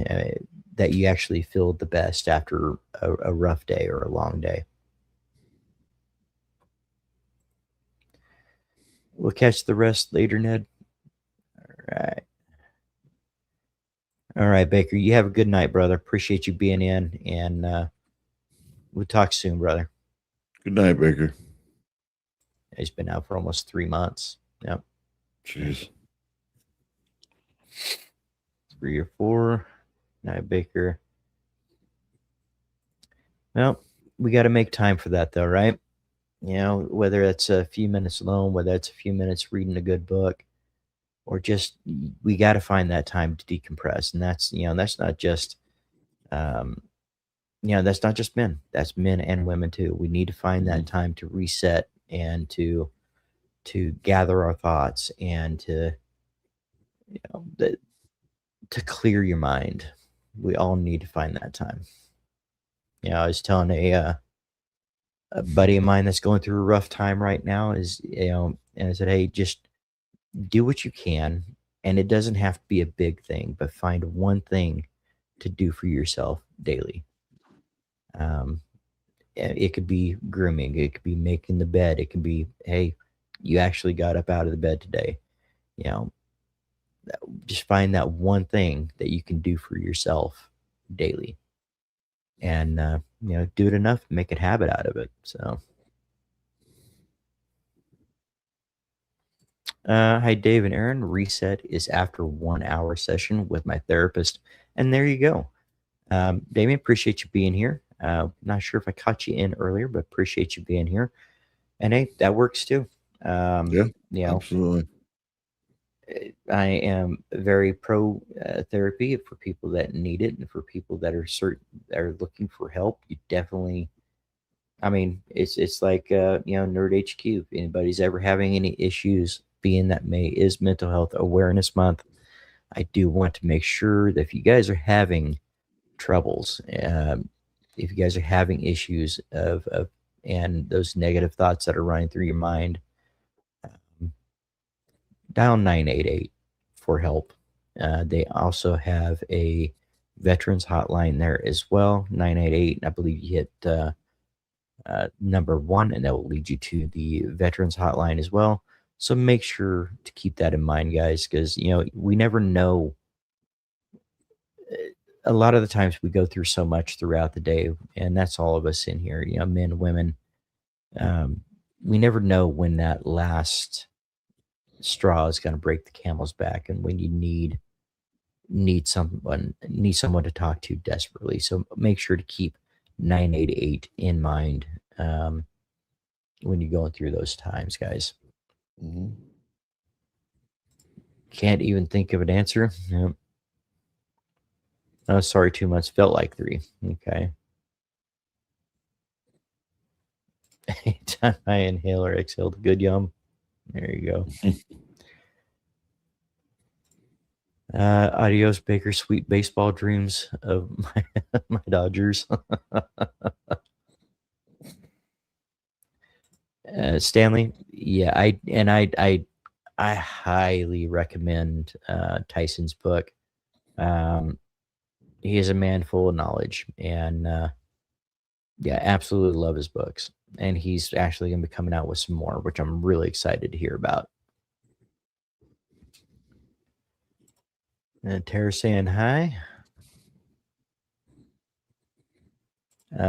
Speaker 1: that you actually feel the best after a rough day or a long day. We'll catch the rest later, Ned. All right. All right, Baker. You have a good night, brother. Appreciate you being in, and we'll talk soon, brother.
Speaker 2: Good night, Baker.
Speaker 1: He's been out for almost 3 months. Yep.
Speaker 2: Jeez.
Speaker 1: 3 or 4. Night, Baker. Well, we got to make time for that, though, right? Whether it's a few minutes alone, whether it's a few minutes reading a good book, or just we got to find that time to decompress. And that's not just, that's not just men. That's men and women too. We need to find that time to reset and to gather our thoughts and to, to clear your mind. we all need to find that time. I was telling a buddy of mine that's going through a rough time right now and I said, hey, just do what you can, and it doesn't have to be a big thing, but find one thing to do for yourself daily. Um, it could be grooming, it could be making the bed, it could be, hey, you actually got up out of the bed today. You know, just find that one thing that you can do for yourself daily, and do it enough, make a habit out of it. So, hi, Dave and Aaron. Reset is after 1 hour session with my therapist, and there you go. Damien, appreciate you being here. Not sure if I caught you in earlier, but appreciate you being here. And hey, that works too.
Speaker 2: Yeah, absolutely.
Speaker 1: I am very pro therapy for people that need it, and for people that are looking for help. You definitely, I mean, it's like Nerd HQ. If anybody's ever having any issues, being that May is Mental Health Awareness Month, I do want to make sure that if you guys are having troubles, if you guys are having issues of and those negative thoughts that are running through your mind, dial 988 for help. They also have a veterans hotline there as well, 988. I believe you hit number 1, and that will lead you to the veterans hotline as well. So make sure to keep that in mind, guys, because we never know. A lot of the times we go through so much throughout the day, and that's all of us in here, men, women. We never know when that last straw is going to break the camel's back, and when you need someone to talk to desperately. So make sure to keep 988 in mind when you're going through those times, guys.
Speaker 2: Mm-hmm.
Speaker 1: Can't even think of an answer. Yep. Oh, sorry, 2 months felt like 3. Okay. Anytime I inhale or exhale the good yum. There you go. Adios, Baker. Sweet baseball dreams of my Dodgers. Stanley, yeah, I highly recommend Tyson's book. He is a man full of knowledge, and yeah, absolutely love his books. And he's actually going to be coming out with some more, which I'm really excited to hear about. And Tara saying hi.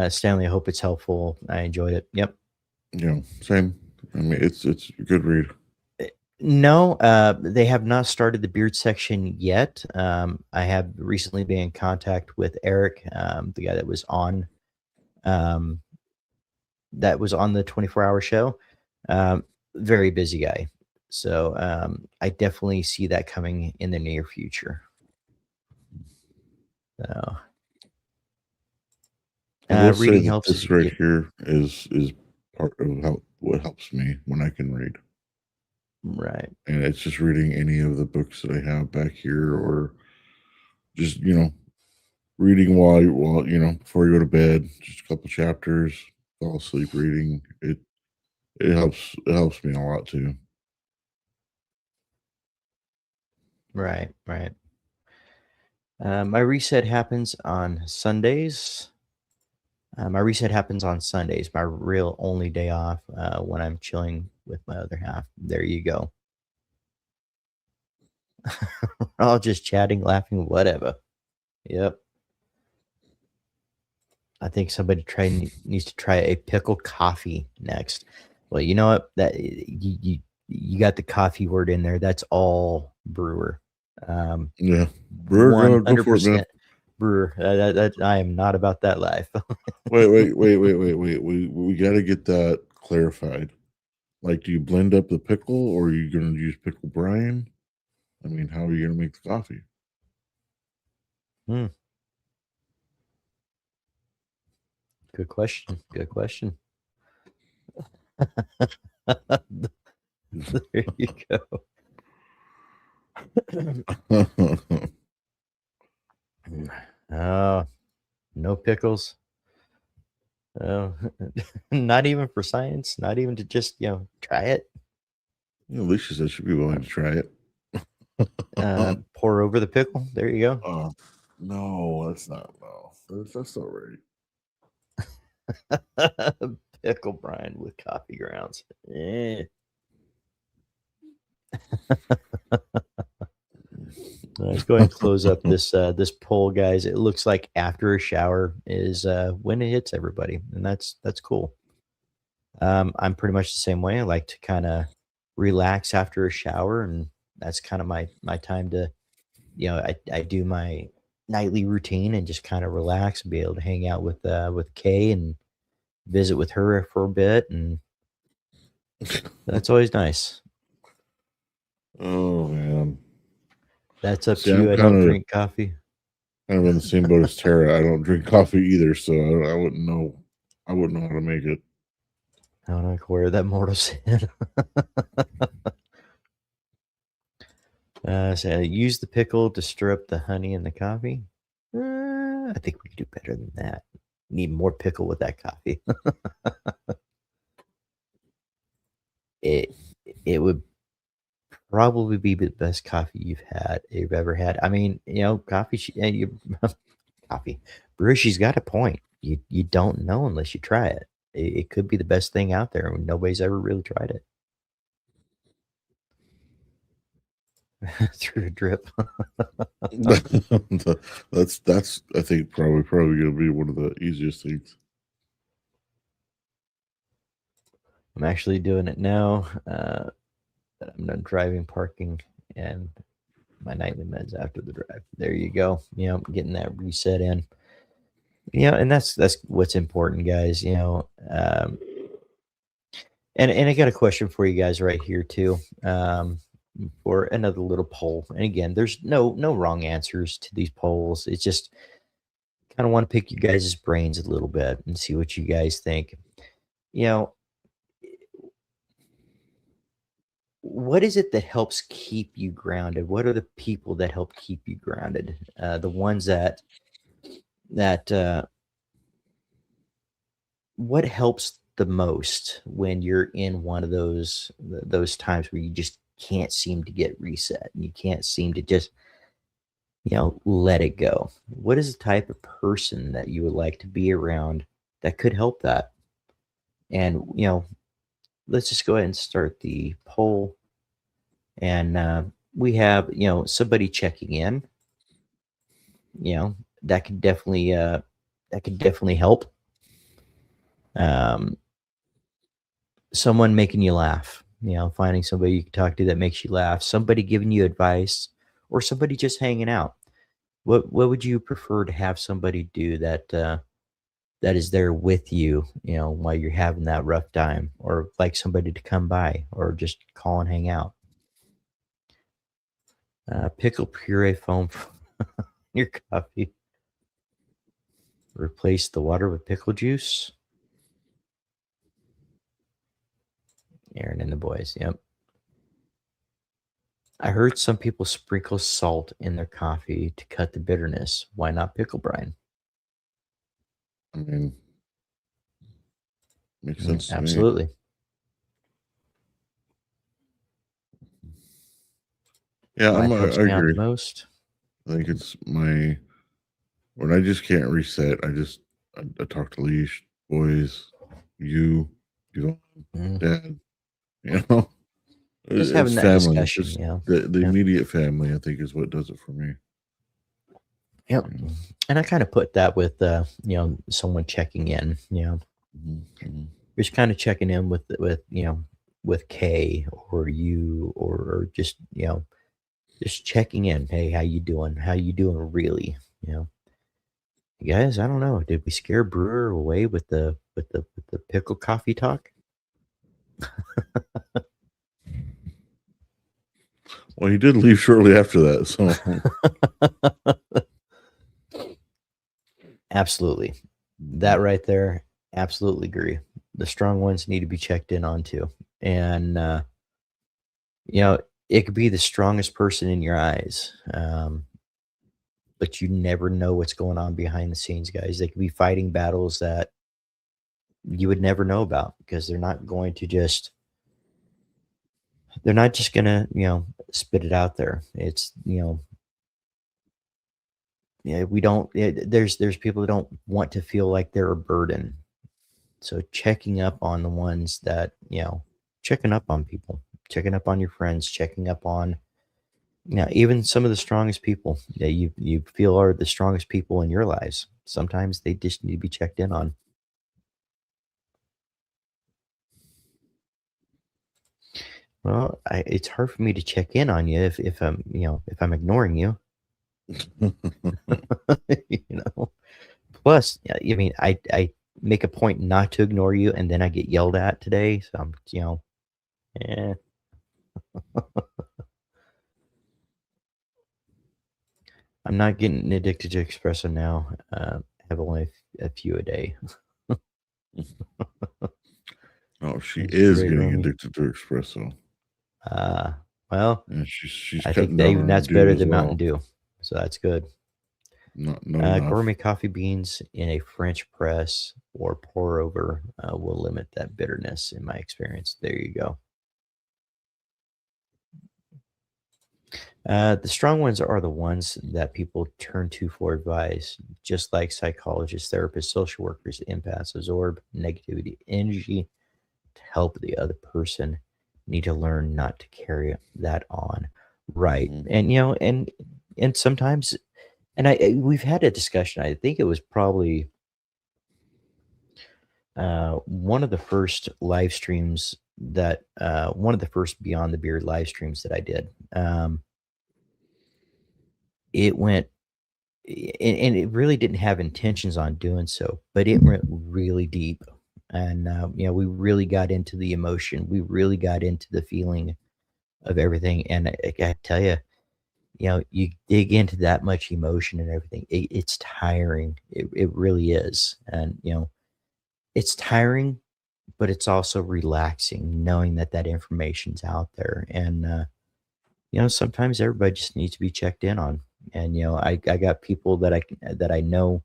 Speaker 1: Stanley, I hope it's helpful. I enjoyed it. Yep.
Speaker 2: Yeah, same. I mean, it's a good read.
Speaker 1: No, they have not started the beard section yet. I have recently been in contact with Eric, the guy that was on the 24-hour show. Very busy guy. So I definitely see that coming in the near future. So reading helps.
Speaker 2: This right here is part of what helps me when I can read.
Speaker 1: Right.
Speaker 2: And it's just reading any of the books that I have back here, or just reading while before you go to bed, just a couple chapters, fall asleep reading. It helps me a lot too.
Speaker 1: Right. My reset happens on Sundays. My reset happens on Sundays, my real only day off, when I'm chilling with my other half. There you go. We're all just chatting, laughing, whatever. Yep. I think somebody needs to try a pickled coffee next. Well, you know what? That you got the coffee word in there. That's all brewer.
Speaker 2: Yeah, brewer, go for it, man.
Speaker 1: Brewer. That I am not about that life.
Speaker 2: wait. We got to get that clarified. Like, do you blend up the pickle, or are you going to use pickle brine? I mean, how are you going to make the coffee?
Speaker 1: Good question. There you go. No pickles. Oh, not even for science. Not even to just try it.
Speaker 2: Alicia said she'd be willing to try it.
Speaker 1: Pour over the pickle. There you go.
Speaker 2: Oh, no, that's not. No, that's not right.
Speaker 1: Pickle brine with coffee grounds. Eh. Let's go ahead and close up this poll, guys. It looks like after a shower is when it hits everybody, and that's cool. I'm pretty much the same way. I like to kind of relax after a shower, and that's kind of my time to, I do my nightly routine and just kind of relax and be able to hang out with Kay and visit with her for a bit, and that's always nice.
Speaker 2: Oh man,
Speaker 1: That's up
Speaker 2: See,
Speaker 1: to you.
Speaker 2: I'm
Speaker 1: I don't
Speaker 2: kinda
Speaker 1: drink coffee.
Speaker 2: kind of in the same boat as Tara. I don't drink coffee either, so I wouldn't know. I wouldn't know how to make it.
Speaker 1: I don't acquire that mortal sin. So use the pickle to stir up the honey in the coffee. I think we could do better than that. Need more pickle with that coffee. it it would probably be the best coffee you've ever had. I mean, coffee. Coffee. She's got a point. You don't know unless you try it. It could be the best thing out there, and nobody's ever really tried it. Through a drip.
Speaker 2: That's I think probably gonna be one of the easiest things.
Speaker 1: I'm actually doing it now that I'm done driving, parking, and my nightly meds after the drive. There you go. Getting that reset in. And that's what's important, guys. And I got a question for you guys right here too. For another little poll. And again, there's no wrong answers to these polls. It's just kind of want to pick you guys' brains a little bit and see what you guys think. What is it that helps keep you grounded? What are the people that help keep you grounded? The ones that what helps the most when you're in one of those times where you just can't seem to get reset and you can't seem to just let it go? What is the type of person that you would like to be around that could help that? And let's just go ahead and start the poll. And we have somebody checking in. That could definitely help. Someone making you laugh. Finding somebody you can talk to that makes you laugh. Somebody giving you advice, or somebody just hanging out. What would you prefer to have somebody do that is there with you, while you're having that rough time, or like somebody to come by, or just call and hang out? Pickle puree foam from your coffee. Replace the water with pickle juice. Aaron and the boys. Yep. I heard some people sprinkle salt in their coffee to cut the bitterness. Why not pickle brine?
Speaker 2: I mean, makes sense to me.
Speaker 1: Absolutely.
Speaker 2: Yeah,
Speaker 1: What
Speaker 2: I
Speaker 1: helps me out the
Speaker 2: agree.
Speaker 1: most?
Speaker 2: I think it's when I just can't reset. I talk to Leash, boys, you, Dad.
Speaker 1: Just having
Speaker 2: It's
Speaker 1: that
Speaker 2: family.
Speaker 1: discussion.
Speaker 2: Just
Speaker 1: Yeah.
Speaker 2: the immediate family, I think, is what does it for me.
Speaker 1: Yep. And I kind of put that with someone checking in. Just kind of checking in with Kay or you, or just just checking in. Hey, how you doing? How you doing? Really? Guys, I don't know. Did we scare Brewer away with the pickle coffee talk?
Speaker 2: Well, he did leave shortly after that, so
Speaker 1: Absolutely. That right there, absolutely agree. The strong ones need to be checked in on too. And it could be the strongest person in your eyes. but you never know what's going on behind the scenes, guys. They could be fighting battles that you would never know about because they're not just gonna, spit it out there. It's, yeah, we don't. There's people that don't want to feel like they're a burden. So checking up on the ones that, checking up on people, checking up on your friends, checking up on, even some of the strongest people that you feel are the strongest people in your lives. Sometimes they just need to be checked in on. Well, it's hard for me to check in on you if I'm, if I'm ignoring you. you know. Plus, yeah, I mean, I make a point not to ignore you, and then I get yelled at today. So I'm, eh. I'm not getting addicted to espresso now. I have only a few a day.
Speaker 2: Oh, she
Speaker 1: Is
Speaker 2: is
Speaker 1: great,
Speaker 2: getting
Speaker 1: Romy.
Speaker 2: addicted to espresso,
Speaker 1: Uh, well,
Speaker 2: and she's
Speaker 1: I think
Speaker 2: cutting
Speaker 1: that
Speaker 2: down
Speaker 1: even
Speaker 2: on her
Speaker 1: that's
Speaker 2: dew
Speaker 1: better
Speaker 2: as
Speaker 1: than Mountain
Speaker 2: well.
Speaker 1: Dew. So that's good.
Speaker 2: Not enough.
Speaker 1: Gourmet coffee beans in a French press or pour over will limit that bitterness, in my experience. There you go. The strong ones are the ones that people turn to for advice, just like psychologists, therapists, social workers, empaths absorb negativity energy to help the other person. Need to learn not to carry that on. Right.
Speaker 2: Mhm.
Speaker 1: And and sometimes, and we've had a discussion. I think it was probably one of the first live streams that one of the first Beyond the Beard live streams that I did. It went, and it really didn't have intentions on doing so, but it went really deep. And we really got into the emotion. We really got into the feeling of everything. And I gotta tell you, you dig into that much emotion and everything. It's tiring. It really is. And it's tiring, but it's also relaxing knowing that that information's out there. And sometimes everybody just needs to be checked in on. And I got people that I know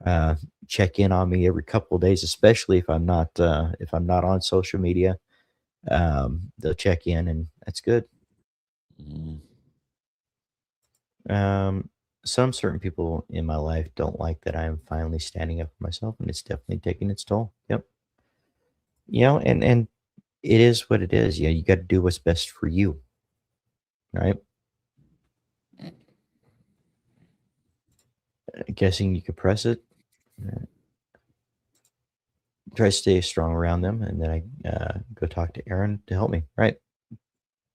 Speaker 1: uh, check in on me every couple of days, especially if I'm not on social media. They'll check in, and that's good.
Speaker 2: Mhm.
Speaker 1: Um, some certain people in my life don't like that I am finally standing up for myself, and it's definitely taking its toll. Yep. And it is what it is. You got to do what's best for you, right? Guessing you could press it. uh, Try to stay strong around them, and then I go talk to Aaron to help me, right?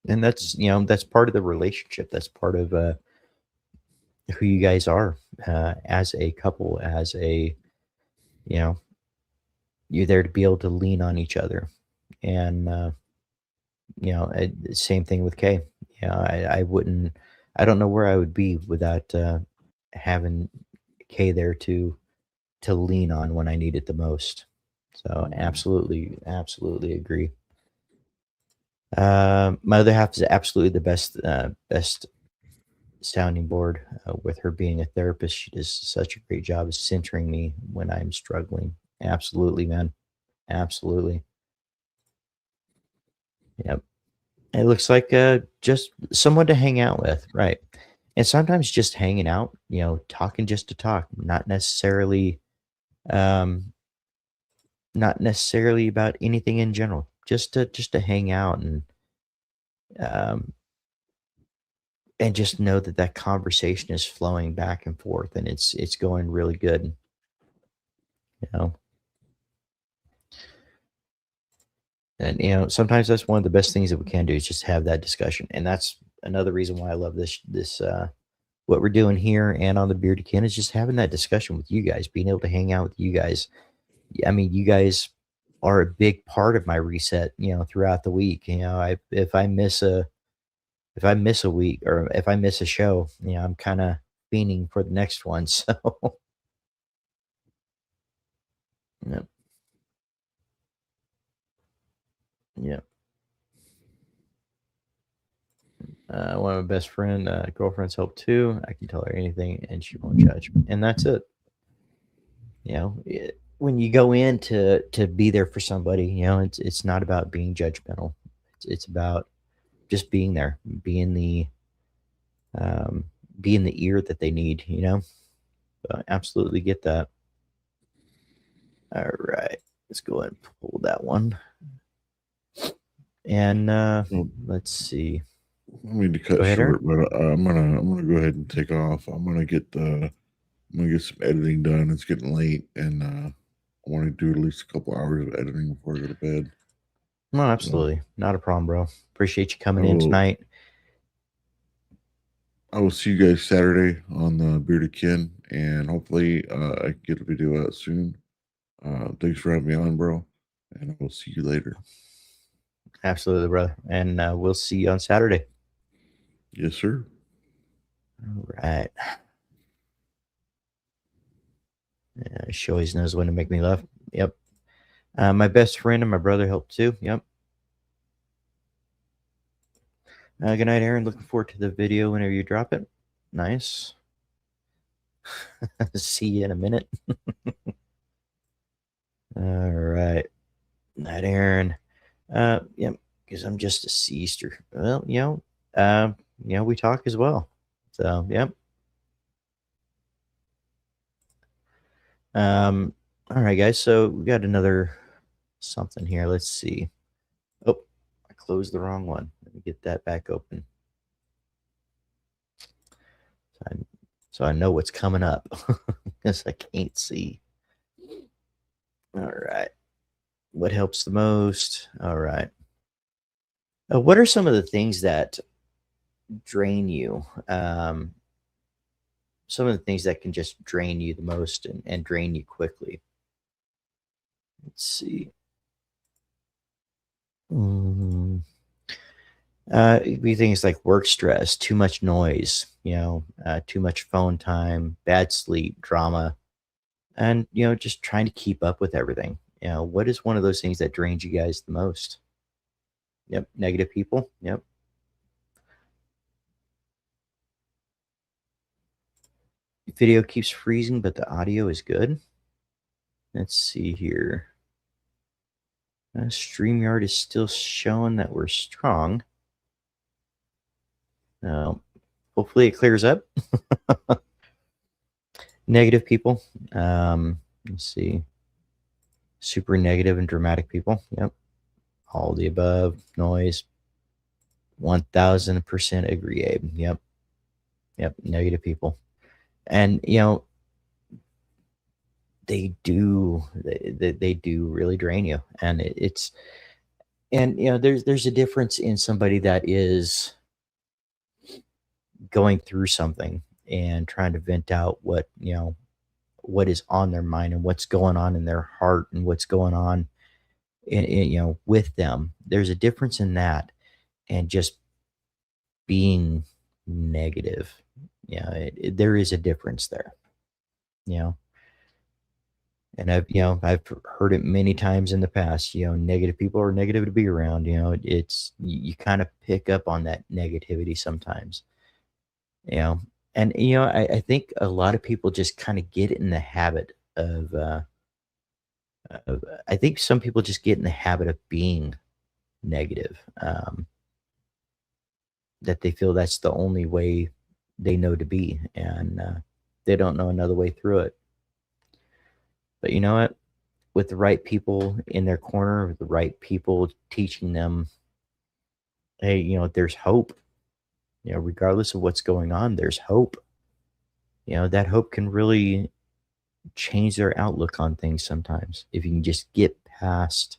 Speaker 1: And that's part of the relationship. That's part of who you guys are as a couple. As a you know, you're there to be able to lean on each other, and same thing with Kay. I wouldn't. I don't know where I would be without having Kay there to lean on when I need it the most. So
Speaker 2: Mhm.
Speaker 1: absolutely, absolutely agree. My other half is absolutely the best sounding board. With her being a therapist, she does such a great job of centering me when I'm struggling. Absolutely, man. Absolutely. Yep. It looks like just someone to hang out with, right? And sometimes just hanging out, talking just to talk, um, not necessarily about anything in general. Just to hang out um, and just know that that conversation is flowing back and forth, and it's going really good. You know, and sometimes that's one of the best things that we can do is just have that discussion, and that's another reason why I love this what we're doing here and on the Bearded Kin is just having that discussion with you guys, being able to hang out with you guys. I mean, you guys are a big part of my reset, throughout the week. If I miss a week or if I miss a show, I'm kind of fiending for the next one. So, yeah, yeah. One of my best girlfriends help too. I can tell her anything and she won't judge. And that's it. When you go in to be there for somebody, it's not about being judgmental. It's about just being there, um, being the ear that they need. So I absolutely get that. All right, let's go ahead and pull that one. And let's see.
Speaker 2: I mean to cut
Speaker 1: Go ahead,
Speaker 2: short, but I'm gonna go ahead and take off. I'm gonna get some editing done. It's getting late, and I want to do at least a couple hours of editing before I go to bed.
Speaker 1: No, absolutely. Not a problem, bro. Appreciate you coming
Speaker 2: I
Speaker 1: in
Speaker 2: will-
Speaker 1: tonight.
Speaker 2: I will see you guys Saturday on the Bearded Kin, and hopefully I can get a video out soon. Thanks for having me on, bro, and I will see you later.
Speaker 1: Absolutely, brother. And we'll see you on Saturday.
Speaker 2: Yes, sir.
Speaker 1: All right. Yeah, she always knows when to make me laugh. Yep. My best friend and my brother helped too. Yep. Good night, Aaron. Looking forward to the video whenever you drop it. Nice. See you in a minute. All right. Night, Aaron. Yep. Because I'm just a seaster. Well, we talk as well. So, yep. All right, guys. So we got another something here. Let's see. Oh, I closed the wrong one. Let me get that back open. So I know what's coming up because I can't see. All right. What helps the most? All right. What are some of the things that drain you? Some of the things that can just drain you the most and drain you quickly. Let's see. We things like work stress, too much noise, too much phone time, bad sleep, drama, and just trying to keep up with everything. What is one of those things that drains you guys the most? Yep, negative people. Yep. Video keeps freezing, but the audio is good. Let's see here. StreamYard is still showing that we're strong. Hopefully it clears up. Negative people. Let's see. Super negative and dramatic people. Yep. All the above. Noise. 1000% agree, Abe. Yep. Yep. Negative people. And, they do really drain you. And there's a difference in somebody that is going through something and trying to vent out what is on their mind and what's going on in their heart and what's going on with them. There's a difference in that and just being negative. There is a difference there. And I've heard it many times in the past. Negative people are negative to be around. It's you kind of pick up on that negativity sometimes. And I think a lot of people just kind of get in the habit of. I think some people just get in the habit of being negative. That they feel that's the only way they know to be, and they don't know another way through it. But you know what? With the right people in their corner, with the right people teaching them, hey, there's hope. Regardless of what's going on, there's hope. That hope can really change their outlook on things sometimes. If you can just get past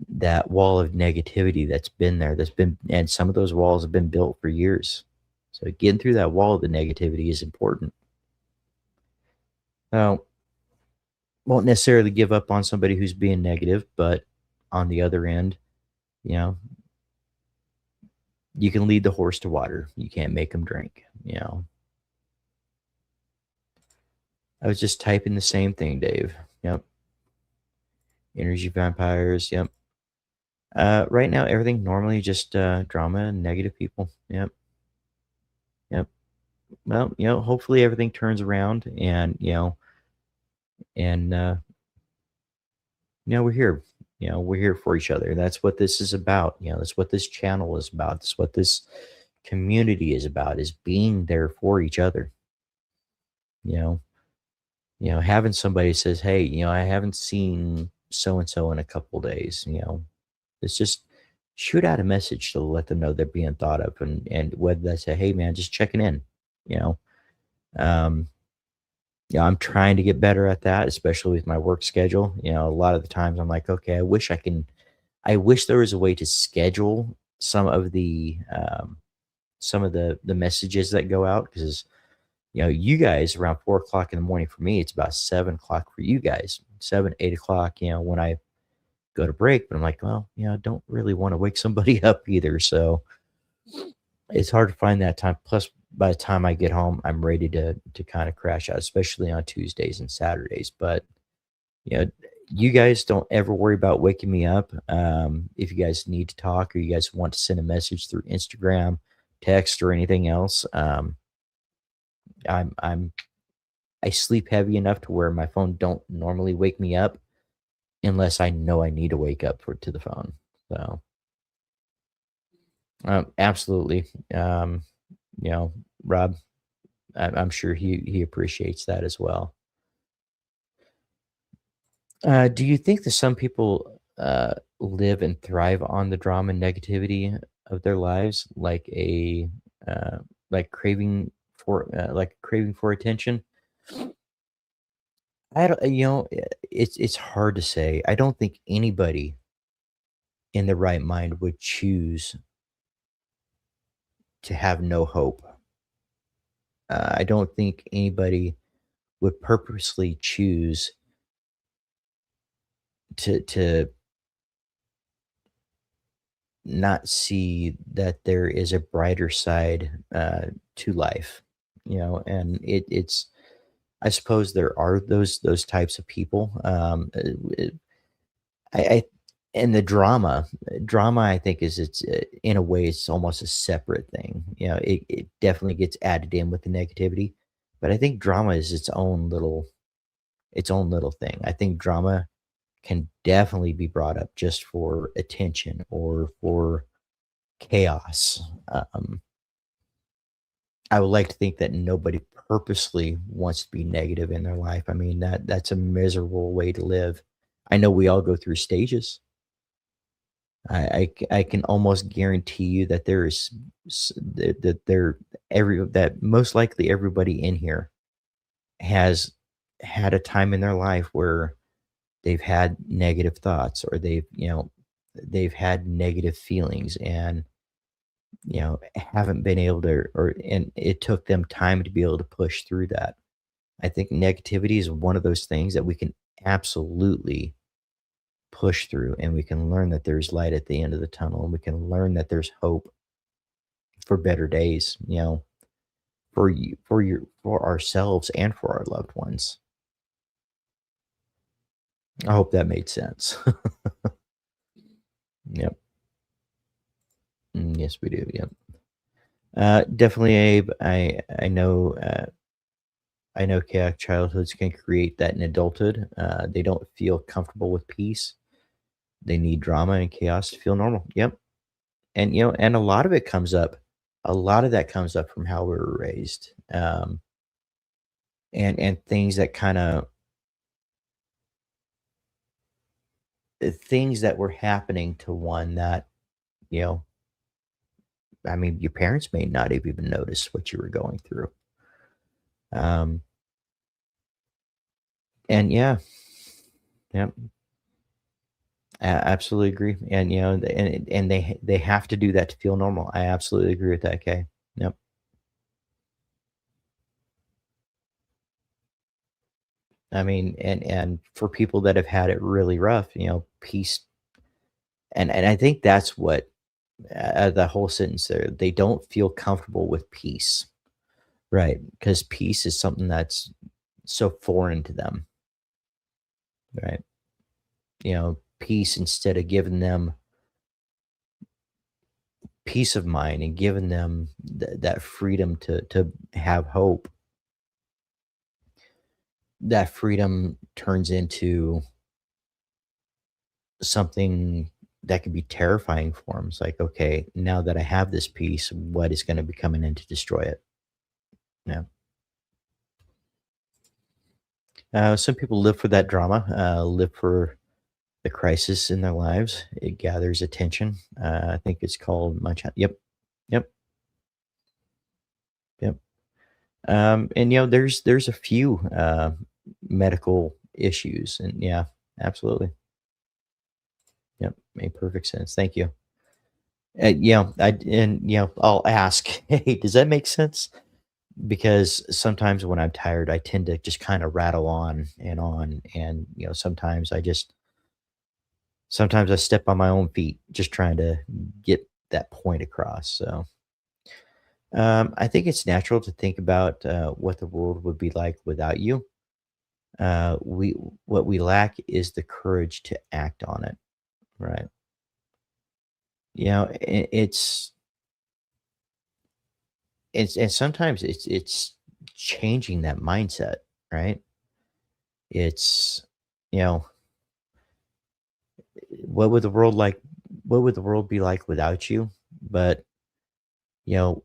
Speaker 1: that wall of negativity that's been there, and some of those walls have been built for years. So getting through that wall of the negativity is important. Now, won't necessarily give up on somebody who's being negative, but on the other end, you can lead the horse to water. You can't make him drink. I was just typing the same thing, Dave. Yep. Energy vampires. Yep. Right now, everything normally just drama and negative people. Yep, yep. Well, hopefully everything turns around, and and we're here. We're here for each other. That's what this is about. That's what this channel is about. That's what this community is about. Is being there for each other. You know, having somebody says, "Hey, I haven't seen so and so in a couple days." It's just shoot out a message to let them know they're being thought of, and whether that's a, "Hey, man, just checking in." You know, um, I'm trying to get better at that, especially with my work schedule. A lot of the times I'm like, okay, I wish there was a way to schedule some of the messages that go out, because you guys around 4 o'clock in the morning for me, it's about 7 o'clock for you guys, 7, 8 o'clock. When I go to break, but I'm like, well, I don't really want to wake somebody up either. So it's hard to find that time. Plus, by the time I get home, I'm ready to kind of crash out, especially on Tuesdays and Saturdays. But you know, you guys don't ever worry about waking me up. If you guys need to talk, or you guys want to send a message through Instagram, text, or anything else, I'm I sleep heavy enough to where my phone don't normally wake me up unless I know I need to wake up to the phone. So absolutely, you know, Rob, I'm sure he appreciates that as well. Do you think that some people live and thrive on the drama and negativity of their lives, uh, like craving for attention? I don't, it's hard to say. I don't think anybody in their right mind would choose to have no hope. I don't think anybody would purposely choose to not see that there is a brighter side to life. And it's, I suppose there are those types of people. I And the drama, I think, is it's in a way it's almost a separate thing. It definitely gets added in with the negativity, but I think drama is its own little thing. I think drama can definitely be brought up just for attention or for chaos. I would like to think that nobody purposely wants to be negative in their life. I mean, that's a miserable way to live. I know we all go through stages. I can almost guarantee you that there is that there every that most likely everybody in here has had a time in their life where they've had negative thoughts, or they've had negative feelings, and haven't been able to, and it took them time to be able to push through that. I think negativity is one of those things that we can absolutely push through, and we can learn that there's light at the end of the tunnel, and we can learn that there's hope for better days, for ourselves and for our loved ones. I hope that made sense. Yep. Yes, we do. Yep. Definitely, Abe. I know chaotic childhoods can create that in adulthood. They don't feel comfortable with peace. They need drama and chaos to feel normal. Yep. And and a lot of that comes up from how we were raised. And things that were happening to one that, you know, I mean, your parents may not have even noticed what you were going through. Um, and yeah, yeah, absolutely agree. And and they have to do that to feel normal. I absolutely agree with that, Kay. Yep. I mean, and for people that have had it really rough, peace, and I think that's what the whole sentence there. They don't feel comfortable with peace, right? Because peace is something that's so foreign to them, right? Peace, instead of giving them peace of mind and giving them that freedom to have hope, that freedom turns into something that could be terrifying for them. It's like, okay, now that I have this peace, what is going to be coming in to destroy it? Yeah. Some people live for that drama, live for the crisis in their lives. It gathers attention. I think it's called much. Yep. Yep. Yep. And there's a few medical issues, and yeah, absolutely. Yep, made perfect sense. Thank you. I'll ask, hey, does that make sense? Because sometimes when I'm tired, I tend to just kind of rattle on, and sometimes I step on my own feet, just trying to get that point across. So I think it's natural to think about what the world would be like without you. We what we lack is the courage to act on it, right? It's and sometimes it's changing that mindset, right? It's you know, what would the world like what would the world be like without you? But, you know,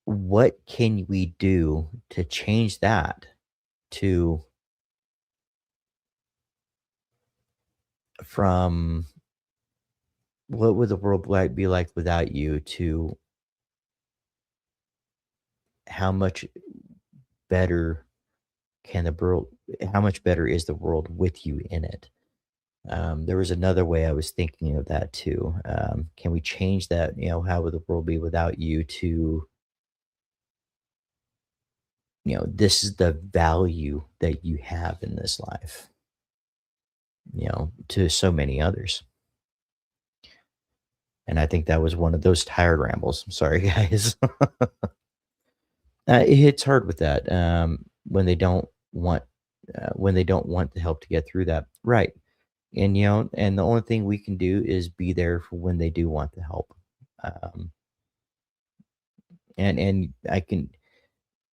Speaker 1: what can we do to change that to from what would the world be like without you to how much better can the world how much better is the world with you in it? There was another way I was thinking of that too. Can we change that? How would the world be without you to, this is the value that you have in this life, to so many others. And I think that was one of those tired rambles. I'm sorry, guys. It hits hard with that when they don't want the help to get through that, right? And the only thing we can do is be there for when they do want the help. Um, and I can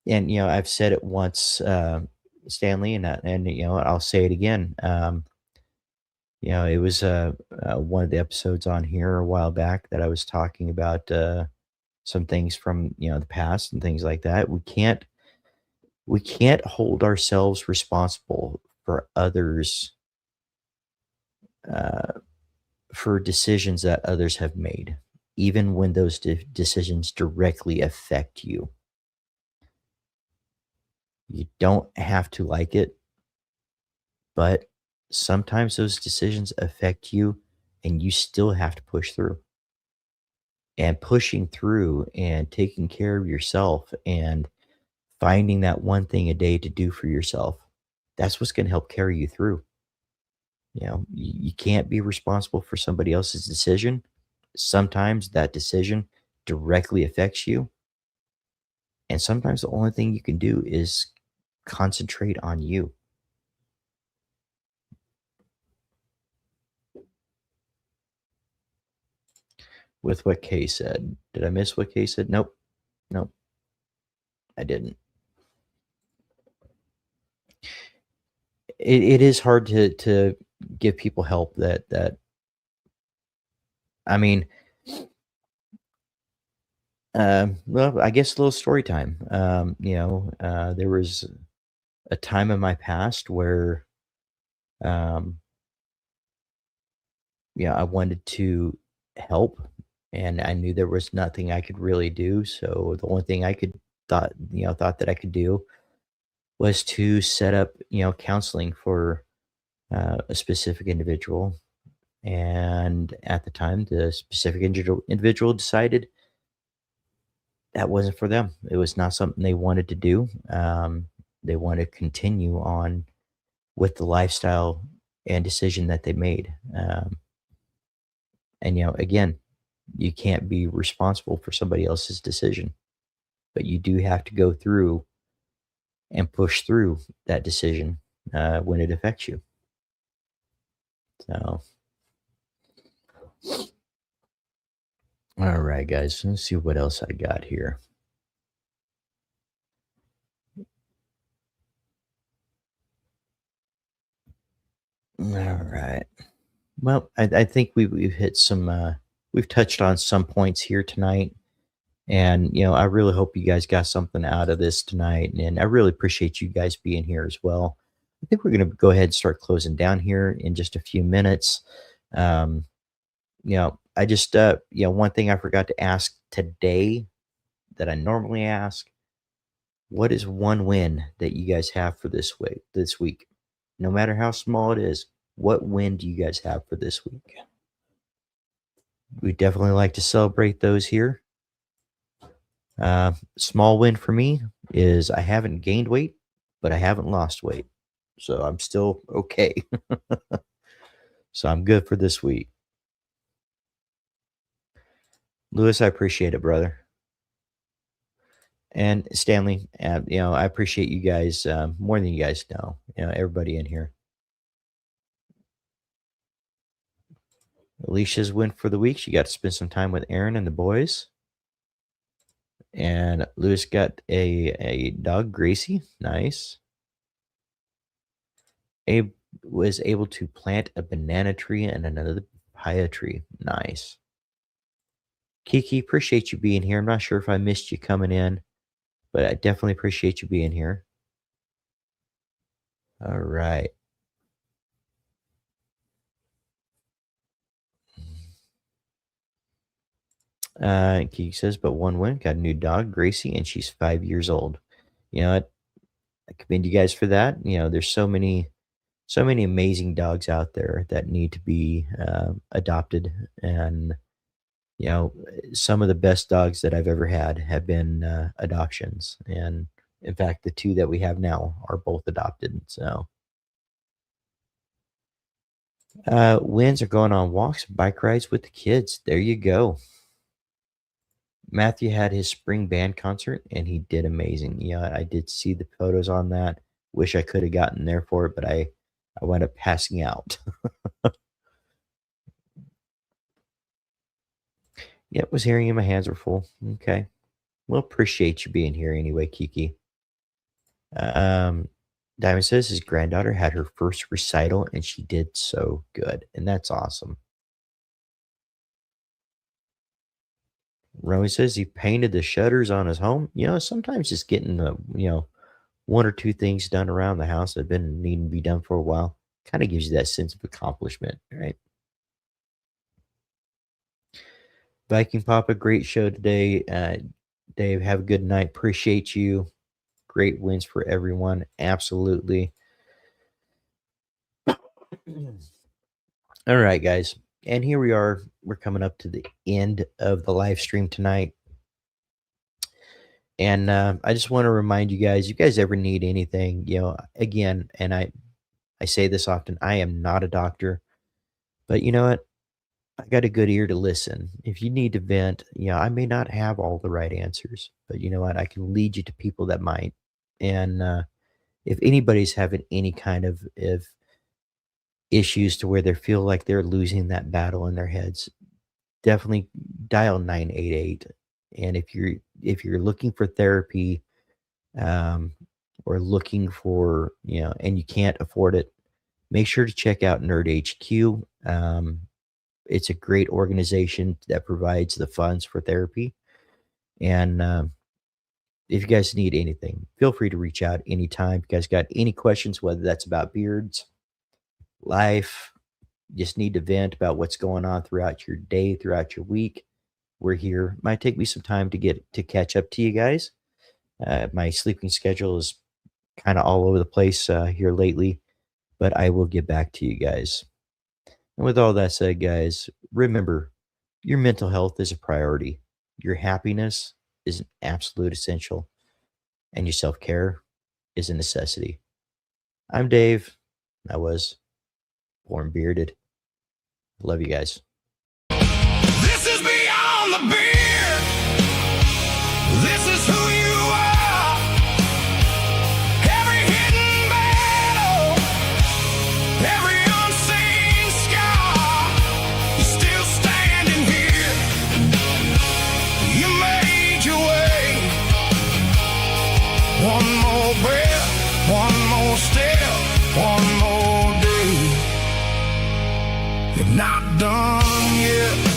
Speaker 1: and I've said it once, Stanley, and I'll say it again. It was one of the episodes on here a while back that I was talking about some things from the past and things like that. We can't hold ourselves responsible for others uh, for decisions that others have made, even when those decisions directly affect you. You don't have to like it, but sometimes those decisions affect you and you still have to push through. And pushing through and taking care of yourself and finding that one thing a day to do for yourself, that's what's going to help carry you through. You can't be responsible for somebody else's decision. Sometimes that decision directly affects you. And sometimes the only thing you can do is concentrate on you. With what Kay said. Did I miss what Kay said? Nope. Nope. I didn't. It is hard to give people help that I mean, well, I guess a little story time. There was a time in my past where, um, I wanted to help, and I knew there was nothing I could really do. So the only thing I could thought that I could do was to set up, counseling for a specific individual. And at the time, the specific individual decided that wasn't for them. It was not something they wanted to do. They want to continue on with the lifestyle and decision that they made. And again, you can't be responsible for somebody else's decision, but you do have to go through and push through that decision when it affects you. So All right, guys. Let's see what else I got here. All right. Well, I think we've hit some. We've touched on some points here tonight, and I really hope you guys got something out of this tonight, and I really appreciate you guys being here as well. I think we're going to go ahead and start closing down here in just a few minutes. Um, I just one thing I forgot to ask today that I normally ask: what is one win that you guys have for this week? This week, no matter how small it is, what win do you guys have for this week? We definitely like to celebrate those here. Small win for me is I haven't gained weight, but I haven't lost weight. So I'm still okay. So I'm good for this week. Lewis, I appreciate it, brother. And Stanley, I appreciate you guys more than you guys know. Everybody in here. Alicia's win for the week. She got to spend some time with Aaron and the boys. And Lewis got a dog, Gracie. Nice. Abe was able to plant a banana tree and another papaya tree. Nice. Kiki, appreciate you being here. I'm not sure if I missed you coming in, but I definitely appreciate you being here. All right. Kiki says, but one win, got a new dog, Gracie, and she's 5 years old. I commend you guys for that. There's so many amazing dogs out there that need to be adopted, and some of the best dogs that I've ever had have been adoptions, and in fact, the two that we have now are both adopted. So, wins are going on walks, bike rides with the kids. There you go. Matthew had his spring band concert, and he did amazing. I did see the photos on that. Wish I could have gotten there for it, but I wound up passing out. Yep, was hearing you. My hands were full. Okay. Well, appreciate you being here anyway, Kiki. Diamond says his granddaughter had her first recital and she did so good. And that's awesome. Romy says he painted the shutters on his home. Sometimes just getting one or two things done around the house that have been needing to be done for a while kind of gives you that sense of accomplishment, right? Viking Papa, great show today. Dave, have a good night. Appreciate you. Great wins for everyone. Absolutely. All right, guys. And here we are. We're coming up to the end of the live stream tonight. And I just want to remind you guys ever need anything, again, and I say this often, I am not a doctor, but you know what? I got a good ear to listen. If you need to vent, I may not have all the right answers, but you know what? I can lead you to people that might. And if anybody's having any kind of issues to where they feel like they're losing that battle in their heads, definitely dial 988. And if you're looking for therapy, or looking for, and you can't afford it, make sure to check out Nerd HQ. It's a great organization that provides the funds for therapy. And if you guys need anything, feel free to reach out anytime. If you guys got any questions, whether that's about beards, life, just need to vent about what's going on throughout your day, throughout your week, we're here. Might take me some time to catch up to you guys. My sleeping schedule is kind of all over the place here lately, but I will get back to you guys. And with all that said, guys, remember, your mental health is a priority. Your happiness is an absolute essential, and your self-care is a necessity. I'm Dave. I was born bearded. Love you guys.
Speaker 3: This is beyond the beard. This is who you are. Every hidden battle, every unseen scar, you're still standing here. more breath, one more step, one more day. You're not done yet.